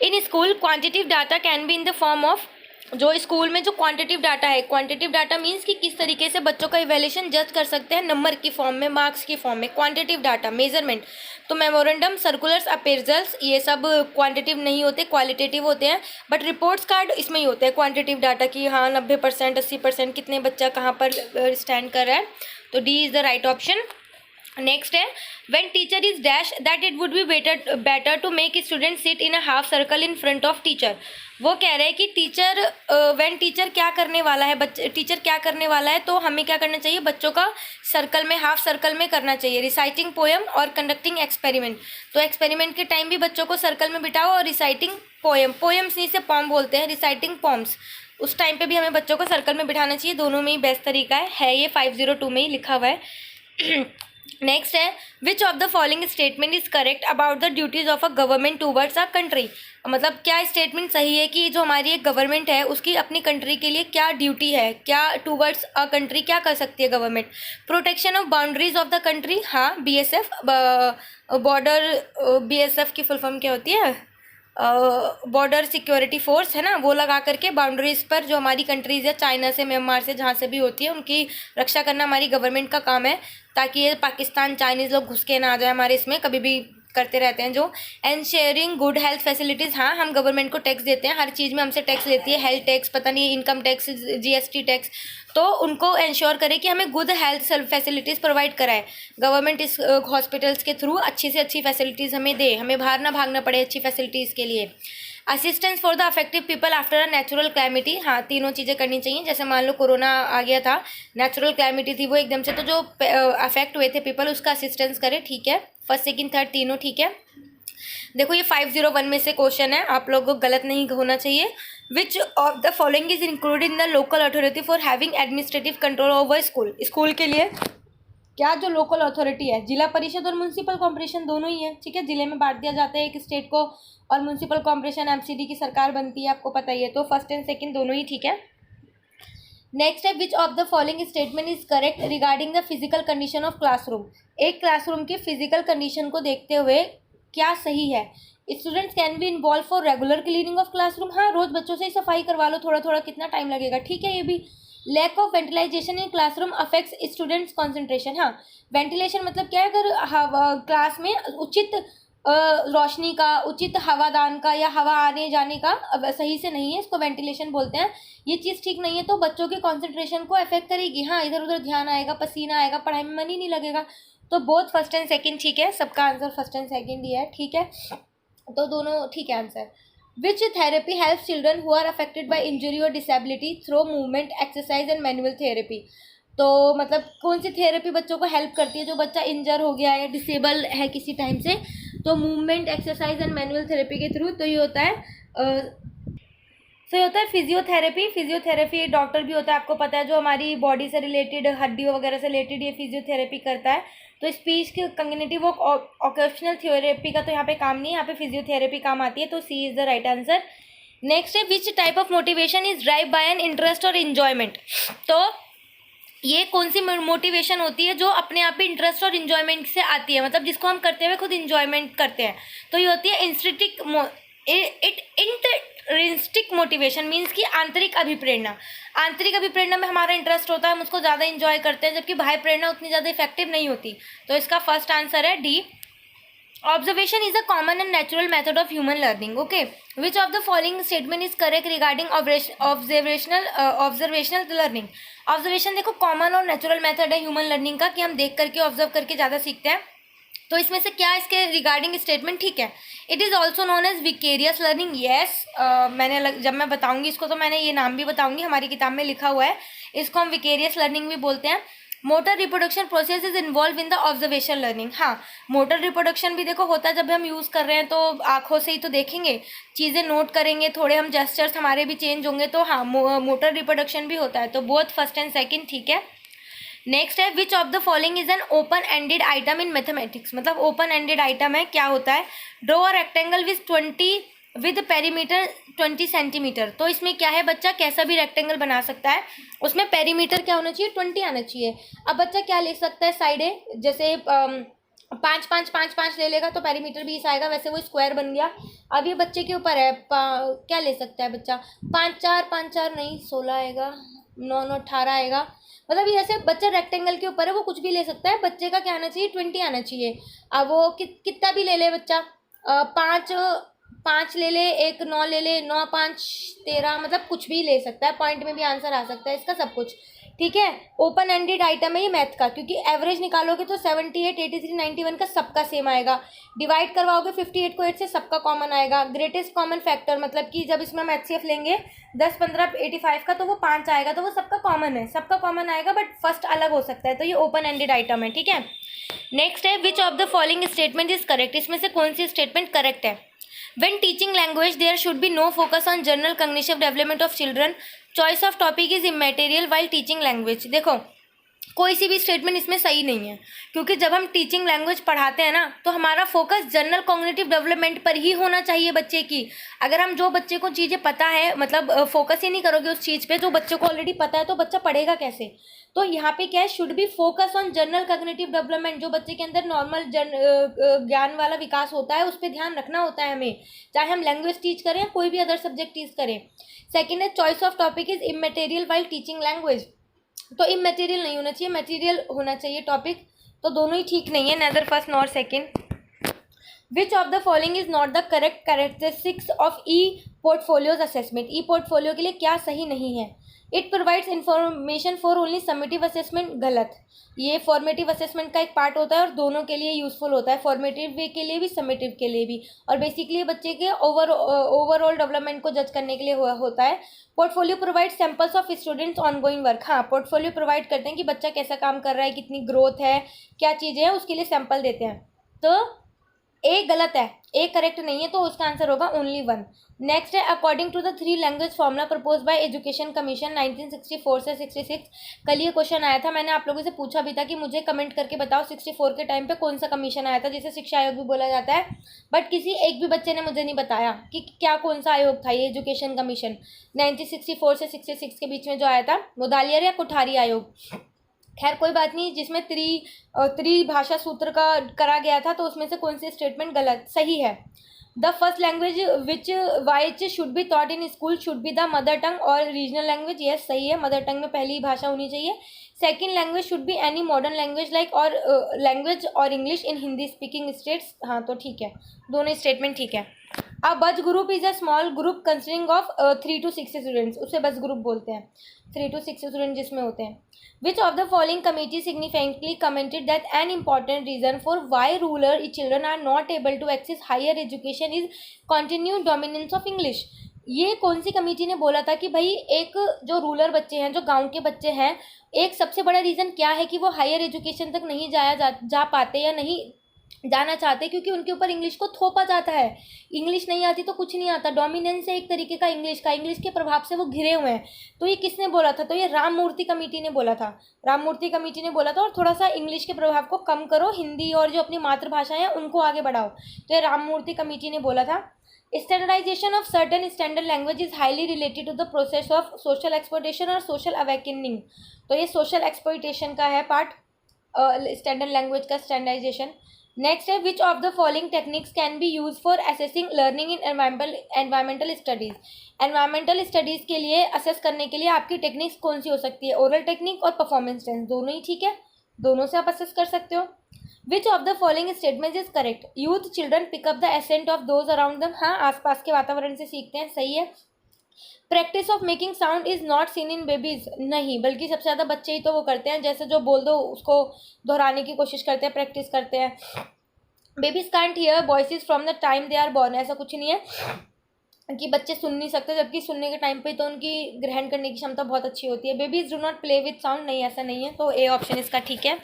In school quantitative data can be in the form of, जो स्कूल में जो क्वांटिटिव डाटा है, क्वांटिटिव डाटा मींस कि किस तरीके से बच्चों का इवैल्यूएशन जज कर सकते हैं नंबर की फॉर्म में, मार्क्स की फॉर्म में, क्वांटिटिव डाटा मेजरमेंट। तो मेमोरेंडम, सर्कुलर्स, अपेरजल्स ये सब क्वांटिटिव नहीं होते, क्वालिटेटिव होते हैं, बट रिपोर्ट्स कार्ड इसमें ही होते हैं क्वांटिटिव डाटा की, हाँ 90% 80% कितने बच्चा कहाँ पर स्टैंड कर रहा है, तो D is the right option. Next है when teacher is dash that it would be better to make student sit in a half circle in front of teacher. वो कह रहे हैं कि टीचर व्हेन टीचर क्या करने वाला है, टीचर क्या करने वाला है, तो हमें क्या करना चाहिए, बच्चों का सर्कल में, हाफ सर्कल में करना चाहिए, रिसाइटिंग पोएम और कंडक्टिंग एक्सपेरिमेंट। तो एक्सपेरिमेंट के टाइम भी बच्चों को सर्कल में बिठाओ और रिसाइटिंग पोएम, पोएम्स नहीं से पॉम बोलते हैं, रिसाइटिंग पॉम्स, उस टाइम पे भी हमें बच्चों को सर्कल में बिठाना चाहिए। दोनों में ही बेस्ट तरीका है ये 502 में ही लिखा हुआ है। नेक्स्ट है which of the following statement is correct about the duties of a government towards a country. मतलब क्या स्टेटमेंट सही है कि जो हमारी एक गवर्नमेंट है उसकी अपनी कंट्री के लिए क्या ड्यूटी है, क्या टूवर्ड्स अ कंट्री क्या कर सकती है government. Protection of boundaries of the country, हाँ बीएसएफ, बॉर्डर, बीएसएफ की फुल फॉर्म क्या होती है, बॉर्डर सिक्योरिटी फोर्स है ना, वो लगा करके बाउंड्रीज पर जो हमारी कंट्रीज़ है, चाइना से, म्यांमार से, जहाँ से भी होती है, उनकी रक्षा करना हमारी गवर्नमेंट का काम है, ताकि ये पाकिस्तान चाइनीज़ लोग घुस के ना आ जाए हमारे इसमें, कभी भी करते रहते हैं जो। And sharing good health facilities, हाँ हम गवर्नमेंट को टैक्स देते हैं, हर चीज़ में हमसे टैक्स लेती है, हेल्थ टैक्स, पता नहीं इनकम टैक्स, जीएसटी टैक्स, तो उनको इंश्योर करे कि हमें गुड हेल्थ फैसिलिटीज़ प्रोवाइड कराए गवर्नमेंट, इस हॉस्पिटल्स के थ्रू अच्छी से अच्छी फैसिलिटीज़ हमें दे, हमें बाहर ना भागना पड़े अच्छी फैसिलिटीज़ के लिए। Assistance for the affective people after a natural calamity, हाँ तीनों चीज़ें करनी चाहिए। जैसे मान लो कोरोना आ गया था, नेचुरल क्लैमिटी थी वो एकदम से, तो जो अफेक्ट हुए थे पीपल उसका असिस्टेंस करे, ठीक है, फर्स्ट सेकंड थर्ड तीनों ठीक है। देखो ये 501 में से क्वेश्चन है, आप लोगों को गलत नहीं होना चाहिए। विच of the following is included in the local authority for having administrative control over school. School के लिए क्या जो लोकल अथॉरिटी है, जिला परिषद और म्यूनसिपल कॉर्पोरेशन दोनों ही है, ठीक है, जिले में बांट दिया जाता है एक स्टेट को, और म्यूनसिपल कॉर्पोरेशन एमसीडी की सरकार बनती है, आपको पता ही है, तो फर्स्ट एंड सेकंड दोनों ही ठीक है। नेक्स्ट है which of the following statement is correct regarding the physical condition of classroom. एक क्लासरूम की फिजिकल कंडीशन को देखते हुए क्या सही है। Students can be involve for regular cleaning of classroom, हाँ रोज बच्चों से ही सफाई करवा लो, थोड़ा थोड़ा कितना टाइम लगेगा, ठीक है ये भी। Lack of ventilation in classroom affects students concentration, हाँ वेंटिलेशन मतलब क्या है, अगर क्लास में उचित रोशनी का, उचित हवादान का या हवा आने जाने का सही से नहीं है, इसको वेंटिलेशन बोलते हैं, ये चीज़ ठीक नहीं है, तो बच्चों के कंसंट्रेशन को अफेक्ट करेगी, हाँ इधर उधर ध्यान आएगा, पसीना आएगा, पढ़ाई में मन ही नहीं लगेगा। तो बोथ फर्स्ट एंड सेकंड ठीक है, सबका आंसर फर्स्ट एंड सेकंड ही है, ठीक है, तो दोनों ठीक है answer. Which therapy help children who are affected by injury or disability through movement exercise and manual therapy. तो मतलब कौन सी थेरेपी बच्चों को हेल्प करती है, जो बच्चा इंजर हो गया है, डिसेबल है किसी टाइम से, तो movement exercise and manual therapy के थ्रू, तो ये होता है तो ये होता है फिजियोथेरेपी। फिजियोथेरेपी डॉक्टर भी होता है, आपको पता है, जो हमारी बॉडी से रिलेटेड, हड्डियों वगैरह से रिलेटेड ये फिजियोथेरेपी करता है। तो स्पीच के कॉग्निटिव और ऑक्यूपेशनल थेरेपी का तो यहाँ पे काम नहीं है, यहाँ पे फिजियोथेरेपी काम आती है, तो C is the right answer. Next है which type of motivation is drive by an interest और इन्जॉयमेंट। तो ये कौन सी मोटिवेशन होती है जो अपने आप ही इंटरेस्ट और इन्जॉयमेंट से आती है, मतलब जिसको हम करते हुए खुद इन्जॉयमेंट करते हैं। तो ये होती है इंट्रिंसिक मोटिवेशन, मीन्स की आंतरिक अभिप्रेरणा। आंतरिक अभिप्रेरणा में हमारा इंटरेस्ट होता है, हम उसको ज़्यादा इंजॉय करते हैं, जबकि बाह्य प्रेरणा उतनी ज़्यादा इफेक्टिव नहीं होती। तो इसका फर्स्ट आंसर है D. Observation is a common and natural method of human learning. Okay, which of the following statement is correct regarding observational learning? Observation देखो common और natural method है human learning का, कि हम देख करके ऑब्जर्व करके ज़्यादा सीखते हैं। तो इसमें से क्या इसके रिगार्डिंग स्टेटमेंट ठीक है? It is also known as vicarious learning. Yes, जब मैं बताऊंगी इसको तो मैंने ये नाम भी बताऊंगी, हमारी किताब में लिखा हुआ है। इसको हम विकेरियस लर्निंग भी बोलते हैं। Motor reproduction process is involve in the observation learning. हाँ, मोटर रिप्रोडक्शन भी देखो होता है, जब हम यूज़ कर रहे हैं तो आँखों से ही तो देखेंगे, चीज़ें नोट करेंगे, थोड़े हम जेस्चर्स हमारे भी चेंज होंगे, तो हाँ मोटर रिप्रोडक्शन भी होता है। तो बोथ फर्स्ट एंड सेकंड ठीक है। नेक्स्ट है which of the following is an open ended item in mathematics. मतलब ओपन एंडेड आइटम है, क्या होता है? Draw a rectangle with perimeter 20 centimetre. तो इसमें क्या है, बच्चा कैसा भी रेक्टेंगल बना सकता है, उसमें पेरीमीटर क्या होना चाहिए? 20 आना चाहिए। अब बच्चा क्या ले सकता है साइडें, जैसे 5 ले लेगा तो पेरीमीटर 20 आएगा, वैसे वो स्क्वायर बन गया। अब ये बच्चे के ऊपर है, क्या ले सकता है बच्चा? 5 4 नहीं 16 आएगा, 9 18 आएगा। मतलब ये ऐसे बच्चा रेक्टेंगल के ऊपर है, वो कुछ भी ले सकता है। बच्चे का क्या आना चाहिए? 20 आना चाहिए। अब वो कितना भी ले ले बच्चा, 5 ले ले, एक 9 ले ले, 9 5 13, मतलब कुछ भी ले सकता है। पॉइंट में भी आंसर आ सकता है इसका, सब कुछ ठीक है। ओपन एंडेड आइटम है ये मैथ का, क्योंकि एवरेज निकालोगे तो 78 83 91 का सबका सेम आएगा। डिवाइड करवाओगे 58 को 8 से, सबका कॉमन आएगा। ग्रेटेस्ट कॉमन फैक्टर, मतलब कि जब इसमें हम HCF लेंगे 10 15 85 का, तो वो 5 आएगा, तो वो सबका कॉमन है, सबका कॉमन आएगा, बट फर्स्ट अलग हो सकता है। तो ये ओपन एंडेड आइटम है, ठीक है। नेक्स्ट है which of the following statement is correct. इसमें से कौन सी स्टेटमेंट करेक्ट है? When teaching language, there should be no focus on general cognitive development of children. Choice of topic is immaterial while teaching language. देखो कोई सी भी स्टेटमेंट इसमें सही नहीं है, क्योंकि जब हम टीचिंग लैंग्वेज पढ़ाते हैं ना, तो हमारा फोकस जनरल कॉग्निटिव डेवलपमेंट पर ही होना चाहिए बच्चे की। अगर हम जो बच्चे को चीज़ें पता है, मतलब फोकस ही नहीं करोगे उस चीज़ पे जो बच्चे को ऑलरेडी पता है, तो बच्चा पढ़ेगा कैसे? तो यहाँ पे क्या है, should be focus on general cognitive development. जो बच्चे के अंदर नॉर्मल ज्ञान वाला विकास होता है, उस पर ध्यान रखना होता है हमें, चाहे हम लैंग्वेज टीच करें या कोई भी अदर सब्जेक्ट टीच करें। सेकेंड है choice of topic is immaterial while teaching language. तो इमेटेरियल नहीं होना चाहिए, मटेरियल होना चाहिए टॉपिक। तो दोनों ही ठीक नहीं है, neither first nor second. Which of the following is not the correct characteristics of E portfolios assessment. E portfolio के लिए क्या सही नहीं है? It provides information for only summative assessment, गलत। ये फॉर्मेटिव असेसमेंट का एक पार्ट होता है और दोनों के लिए यूजफुल होता है, फॉर्मेटिव वे के लिए भी, समेटिव के लिए भी, और बेसिकली बच्चे के ओवरऑल डेवलपमेंट को जज करने के लिए होता है। Portfolio provide samples of students ongoing work. हाँ, पोर्टफोलियो प्रोवाइड करते हैं कि बच्चा कैसा काम कर रहा है, कितनी ग्रोथ है, क्या चीज़ें हैं, उसके लिए सैंपल देते हैं। तो ए गलत है, ए करेक्ट नहीं है, तो उसका आंसर होगा ओनली 1। नेक्स्ट है according to the 3 language formula propose by education commission 1964 से 66। कल ये क्वेश्चन आया था, मैंने आप लोगों से पूछा भी था कि मुझे कमेंट करके बताओ 64 के टाइम पे कौन सा कमीशन आया था, जिसे शिक्षा आयोग भी बोला जाता है। बट किसी एक भी बच्चे ने मुझे नहीं बताया कि क्या कौन सा आयोग था ये एजुकेशन कमीशन 1964 से 66 के बीच में जो आया था, मुदालियर या कोठारी आयोग। खैर कोई बात नहीं, जिसमें त्रिभाषा सूत्र का करा गया था, तो उसमें से कौन सी स्टेटमेंट गलत सही है? The first language which should be taught in school should be the mother tongue और रीजनल लैंग्वेज। यस सही है, मदर टंग में पहली भाषा होनी चाहिए। Second language should be any modern language like और लैंग्वेज और English in Hindi speaking states. हाँ तो ठीक है, दोनों स्टेटमेंट ठीक है। अब बज group is a small group consisting of 3 to 6 students, उसे बस ग्रुप बोलते हैं, 3 to 6 स्टूडेंट जिसमें होते हैं। Which of the following committee significantly commented that an important reason for why rural children are not able to access higher education is continued dominance of English? ये कौन सी कमेटी ने बोला था कि भाई एक जो रूरल बच्चे हैं, जो गांव के बच्चे हैं, एक सबसे बड़ा रीज़न क्या है कि वो हायर एजुकेशन तक नहीं जा पाते या नहीं जाना चाहते, क्योंकि उनके ऊपर इंग्लिश को थोपा जाता है। इंग्लिश नहीं आती तो कुछ नहीं आता, डोमिनेंस है एक तरीके का इंग्लिश का, इंग्लिश के प्रभाव से वो घिरे हुए हैं। तो ये किसने बोला था? तो ये राममूर्ति कमेटी ने बोला था, राममूर्ति कमेटी ने बोला था। और थोड़ा सा इंग्लिश के प्रभाव को कम करो, हिंदी और जो अपनी मातृभाषा है उनको आगे बढ़ाओ, तो ये राममूर्ति कमेटी ने बोला था। Standardisation of certain standard language is highly related to the process of social exploitation और सोशल अवेकनिंग। तो ये सोशल एक्सप्लोइटेशन का है पार्ट, स्टैंडर्ड लैंग्वेज का स्टैंडर्डाइजेशन। नेक्स्ट है which of the following techniques can be use for assessing learning in environmental studies. Environmental studies के लिए असेस करने के लिए आपकी टेक्निक्स कौन सी हो सकती है? ओरल टेक्निक और परफॉर्मेंस टेस्ट, दोनों ही ठीक है, दोनों से आप असेस कर सकते हो। विच of the following statement is correct? Youth children pick up the ascent of those around दम। हाँ, आसपास के वातावरण से सीखते हैं, सही है। Practice of making sound is not seen in babies, नहीं, बल्कि सबसे ज़्यादा बच्चे ही तो वो करते हैं, जैसे जो बोल दो उसको दोहराने की कोशिश करते हैं, प्रैक्टिस करते हैं। Babies can't hear voices from the time they are born, ऐसा कुछ नहीं है कि बच्चे सुन नहीं सकते, जबकि सुनने के टाइम पे तो उनकी ग्रहण करने की क्षमता बहुत अच्छी होती है। Babies do not play with sound, नहीं, ऐसा नहीं है, तो ए ऑप्शन इसका ठीक है।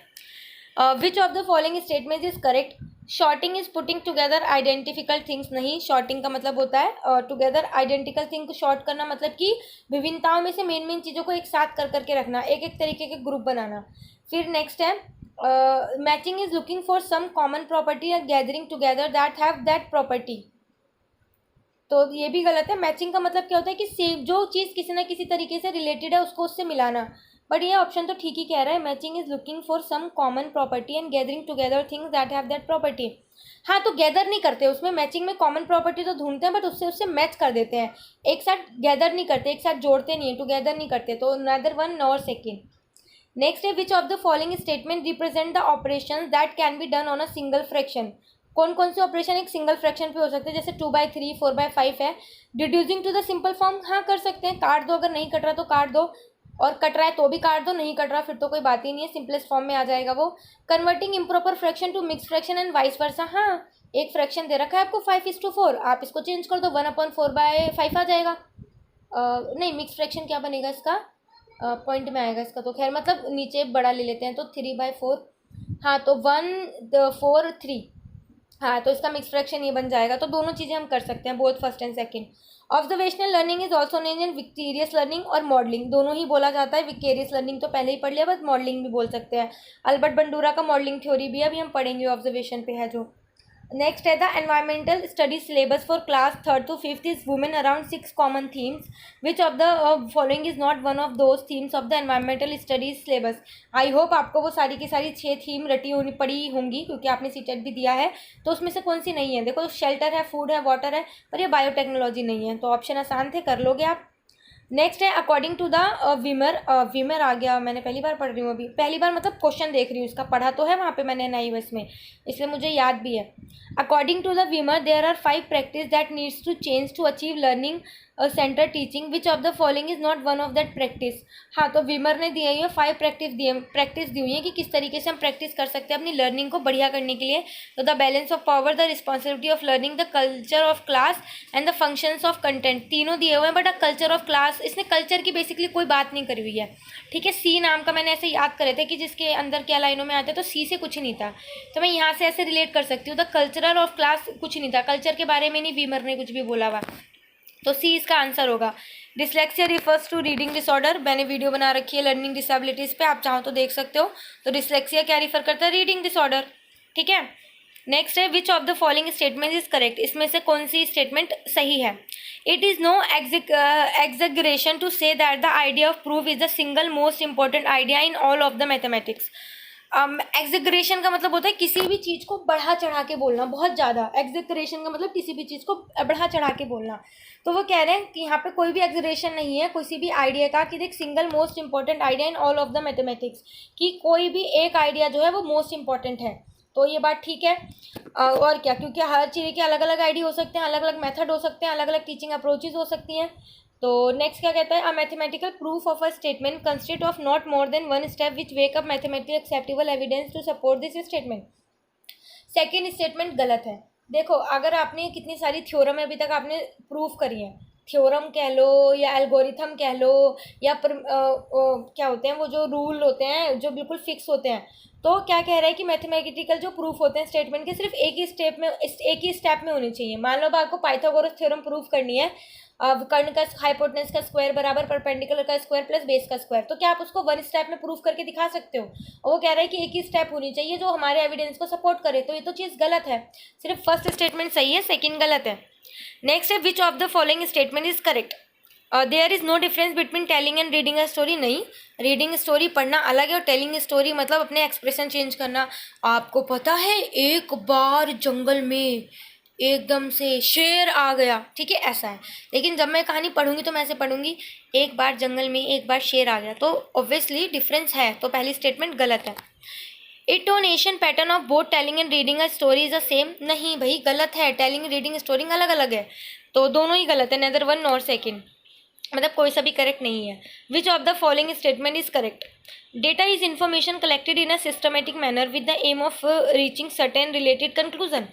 Which of the following statement is correct? Sorting is putting together identical things, नहीं, शॉर्टिंग का मतलब होता है टुगेदर आइडेंटिकल थिंग को शॉर्ट करना, मतलब कि विभिन्नताओं में से मेन चीज़ों को एक साथ कर करके रखना, एक एक तरीके के ग्रुप बनाना। फिर नेक्स्ट है matching is looking for some common property and gathering together that have that property, तो ये भी गलत है। मैचिंग का मतलब क्या होता है कि सेम जो चीज़ किसी ना किसी तरीके से रिलेटेड है उसको उससे मिलाना, बट ये ऑप्शन तो ठीक ही कह रहा है, matching is looking for some common property and gathering together things that have that property. हाँ, तो गैदर नहीं करते उसमें, मैचिंग में कॉमन प्रॉपर्टी तो ढूंढते हैं बट उससे मैच कर देते हैं, एक साथ गैदर नहीं करते, एक साथ जोड़ते नहीं है, टुगेदर नहीं करते, तो neither one nor second. Next है which of the following statement represent the operation that can be done on a single fraction? कौन कौन से ऑपरेशन एक सिंगल फ्रैक्शन पे हो सकते हैं? जैसे 2/3, 4/5 है। डिड्यूसिंग टू द सिंपल फॉर्म, हाँ कर सकते हैं, काट दो, अगर नहीं कट रहा तो काट दो, और कट रहा है तो भी काट दो, नहीं कट रहा फिर तो कोई बात ही नहीं है, सिंपलेस्ट फॉर्म में आ जाएगा वो। Converting improper fraction to mixed fraction and vice versa, हाँ, एक फ्रैक्शन दे रखा है आपको 5:4, आप इसको चेंज कर दो, 1/4/5 आ जाएगा। नहीं, मिक्स फ्रैक्शन क्या बनेगा इसका? पॉइंट में आएगा इसका, तो खैर मतलब नीचे बड़ा ले लेते हैं, तो 3/4, हाँ, तो 1/4/3, हाँ, तो इसका मिक्स फ्रैक्शन ये बन जाएगा। तो दोनों चीज़ें हम कर सकते हैं, both first and second. Observational learning is also name in vicarious learning और मॉडलिंग, दोनों ही बोला जाता है। विक्टेरियस लर्निंग तो पहले ही पढ़ लिया, बस मॉडलिंग भी बोल सकते हैं। अल्बर्ट बंडूरा का मॉडलिंग थ्योरी भी अभी हम पढ़ेंगे, ऑब्जर्वेशन पे है जो। नेक्स्ट है the environmental studies syllabus for class 3rd to 5th is women around 6 common themes, which of the following is not one of those themes of the environmental studies syllabus. I hope आपको वो सारी की सारी 6 थीम रटी होनी पड़ी होंगी, क्योंकि आपने सीटेट भी दिया है, तो उसमें से कौन सी नहीं है? देखो, शेल्टर है, फूड है, वाटर है, पर ये बायोटेक्नोलॉजी नहीं है, तो ऑप्शन आसान थे, कर लोगे आप। नेक्स्ट है अकॉर्डिंग टू द विमर, विमर आ गया, मैंने पहली बार पढ़ रही हूँ अभी, पहली बार मतलब क्वेश्चन देख रही हूँ इसका, पढ़ा तो है वहाँ पे मैंने NIOS में, इसलिए मुझे याद भी है। According to the Weimer there are 5 practice that needs to change to achieve learning centre teaching, which of the following is not one of that practice. हाँ, तो विमर ने दिए हुई है 5 प्रैक्टिस दी हुई है कि किस तरीके से हम प्रैक्टिस कर सकते हैं अपनी लर्निंग को बढ़िया करने के लिए। तो the balance of power, the responsibility of learning, the culture of class and the functions of content, तीनों दिए हुए हैं, but a culture of class, इसने कल्चर की बेसिकली कोई बात नहीं करी हुई है, ठीक है। सी नाम का मैंने ऐसे याद करे थे कि जिसके अंदर क्या लाइनों में आता है, तो सी से कुछ नहीं था, तो मैं यहाँ से ऐसे रिलेट कर सकती हूँ। द कल्चरल ऑफ क्लास कुछ नहीं था, कल्चर के बारे में नहीं विमर ने कुछ भी बोला हुआ, तो सी इसका आंसर होगा। Dyslexia refers to reading disorder, मैंने वीडियो बना रखी है लर्निंग डिसेबिलिटीज़ पे, आप चाहो तो देख सकते हो। तो डिसलेक्सिया क्या रिफर करता है? रीडिंग डिसऑर्डर, ठीक है। नेक्स्ट है which of the following statement is correct, इसमें से कौन सी स्टेटमेंट सही है? It is no exaggeration to say that the idea of proof is the single most important idea in all of the mathematics. Exaggeration का मतलब होता है किसी भी चीज़ को बढ़ा चढ़ा के बोलना, बहुत ज़्यादा। एग्जेगरेशन का मतलब किसी भी चीज़ को बढ़ा चढ़ा के बोलना, तो वो कह रहे हैं कि यहाँ पे कोई भी एग्जेगरेशन नहीं है किसी भी आइडिया का, कि देख single most important idea in all of the mathematics, कि कोई भी एक आइडिया जो है वो मोस्ट इंपॉर्टेंट है, तो ये बात ठीक है। और क्या, क्योंकि हर चीज़ के अलग अलग आइडिया हो सकते हैं, अलग अलग मेथड हो सकते हैं, अलग अलग टीचिंग अप्रोचेज हो सकती हैं। तो नेक्स्ट क्या कहता है? A mathematical proof of a statement consist of not more than one step which wake up mathematically acceptable evidence to support this statement. Second statement गलत है। देखो, अगर आपने कितनी सारी थ्योरम अभी तक आपने प्रूफ करी है, थ्योरम कह लो या एल्गोरिथम कह लो या क्या होते हैं वो जो रूल होते हैं जो बिल्कुल फिक्स होते हैं, तो क्या कह रहा है कि मैथमेटिकल जो प्रूफ होते हैं स्टेटमेंट के सिर्फ एक ही स्टेप में होने चाहिए। मान लो अब आपको पाइथागोरस थ्योरम प्रूफ करनी है, कर्ण का हाइपोटेनस का स्क्वायर बराबर परपेंडिकुलर का स्क्वायर प्लस बेस का स्क्वायर। तो क्या आप उसको वन स्टेप में प्रूफ करके दिखा सकते हो? और वो कह रहा है कि एक ही स्टेप होनी चाहिए जो हमारे एविडेंस को सपोर्ट करे। तो ये तो चीज़ गलत है, सिर्फ फर्स्ट स्टेटमेंट सही है, सेकेंड गलत है। नेक्स्ट है which of the following statement is correct? There is no difference between telling and reading a story. नहीं, रीडिंग स्टोरी पढ़ना अलग है और टेलिंग स्टोरी मतलब अपने एक्सप्रेशन चेंज करना। आपको पता है एक बार जंगल में एकदम से शेर आ गया, ठीक है, ऐसा है। लेकिन जब मैं कहानी पढ़ूंगी तो मैं ऐसे पढ़ूंगी, एक बार जंगल में एक बार शेर आ गया, तो ऑब्वियसली डिफरेंस है। तो पहली स्टेटमेंट गलत है। Intonation pattern of both telling and reading a story is the same. नहीं भाई, गलत है। टेलिंग रीडिंग स्टोरी अलग अलग है, तो दोनों ही गलत है, नेदर वन नॉर सेकेंड, मतलब कोई सा भी करेक्ट नहीं है। Which of the following statement is correct? Data is information collected in a systematic manner with the aim of reaching certain related conclusion.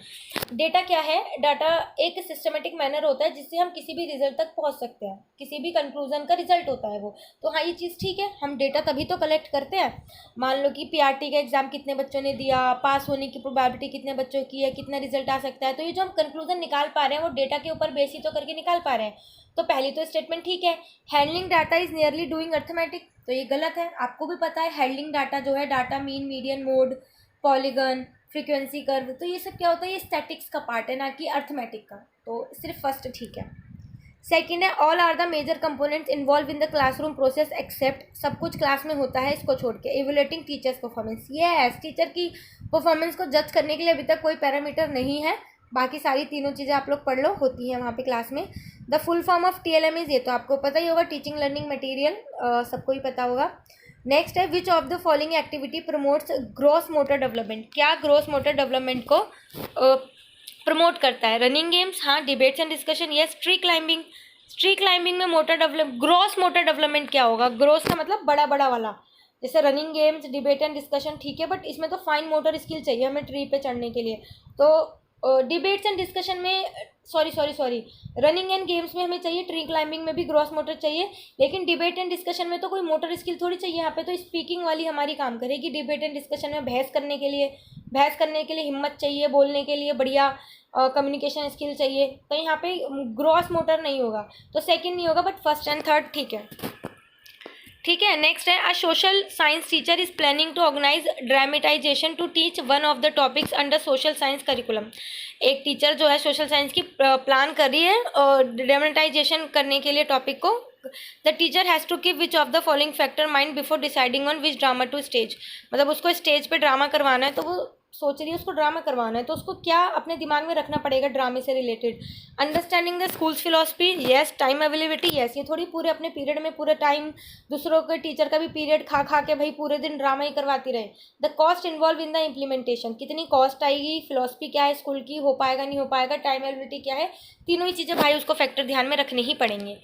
Data क्या है? डाटा एक सिस्टमेटिक मैनर होता है जिससे हम किसी भी रिजल्ट तक पहुंच सकते हैं, किसी भी कंक्लूजन का रिजल्ट होता है वो। तो हाँ, ये चीज़ ठीक है, हम डेटा तभी तो कलेक्ट करते हैं। मान लो कि पीआरटी का एग्जाम कितने बच्चों ने दिया, पास होने की प्रोबेबिलिटी कितने बच्चों की है, कितना रिजल्ट आ सकता है, तो ये जो हम कंक्लूजन निकाल पा रहे हैं वो डेटा के ऊपर बेस ही तो करके निकाल पा रहे हैं। तो पहली तो स्टेटमेंट ठीक है। Handling data is nearly doing arithmetic, तो ये गलत है। आपको भी पता है हैंडलिंग डाटा जो है, data mean, median, mode, polygon, frequency curve, तो ये सब क्या होता है? ये स्टैटिक्स का पार्ट है, ना कि अर्थमेटिक का। तो सिर्फ फर्स्ट ठीक है। सेकेंड है all are the major components involve in the classroom process except, सब कुछ क्लास में होता है इसको छोड़ के। इवैल्यूएटिंग टीचर्स परफॉर्मेंस, ये है टीचर की परफॉर्मेंस को जज करने के लिए अभी तक कोई पैरामीटर नहीं है, बाकी सारी तीनों चीज़ें आप लोग पढ़ लो, होती हैं वहाँ पे क्लास में। The full form of TLM is, ये तो आपको पता ही होगा, टीचिंग लर्निंग मटेरियल, सबको ही पता होगा। नेक्स्ट है which of the following activity promotes gross motor development? क्या ग्रॉस मोटर डेवलपमेंट को प्रमोट करता है? रनिंग गेम्स, हाँ। Debates and discussion, yes. Tree climbing, tree climbing में motor develop, gross motor development क्या होगा? ग्रॉस का मतलब बड़ा बड़ा वाला, जैसे running games, debate and discussion, ठीक है, बट इसमें तो फाइन मोटर स्किल चाहिए हमें ट्री पे चढ़ने के लिए। तो डिबेट्स एंड डिस्कशन में, सॉरी रनिंग एंड गेम्स में हमें चाहिए, ट्री क्लाइंबिंग में भी ग्रॉस मोटर चाहिए, लेकिन डिबेट एंड डिस्कशन में तो कोई मोटर स्किल थोड़ी चाहिए। यहाँ पे तो स्पीकिंग वाली हमारी काम करेगी। डिबेट एंड डिस्कशन में बहस करने के लिए हिम्मत चाहिए, बोलने के लिए बढ़िया कम्युनिकेशन स्किल चाहिए। तो यहाँ पे ग्रॉस मोटर नहीं होगा, तो सेकंड नहीं होगा, बट फर्स्ट एंड थर्ड ठीक है। ठीक है, नेक्स्ट है a social science teacher is planning to organise dramatisation to teach one of the topics under social science curriculum. एक टीचर जो है सोशल साइंस की प्लान कर रही है ड्रामेटाइजेशन करने के लिए टॉपिक को। The teacher has to keep which of the following factor mind before deciding on which drama to stage, मतलब उसको स्टेज पे ड्रामा करवाना है, तो वो सोच रही है उसको ड्रामा करवाना है, तो उसको क्या अपने दिमाग में रखना पड़ेगा ड्रामे से related? Understanding the schools philosophy, yes. Time availability, yes. ये थोड़ी पूरे अपने पीरियड में पूरे टाइम दूसरों के टीचर का भी पीरियड खा खा के भाई पूरे दिन ड्रामा ही करवाती रहे। The cost involve in the implementation, कितनी कॉस्ट आएगी, फिलॉसफी क्या है स्कूल की, हो पाएगा नहीं हो पाएगा, टाइम अवेलेबिलिटी क्या है, तीनों ही चीज़ें भाई उसको फैक्टर ध्यान में रखने ही पड़ेंगे।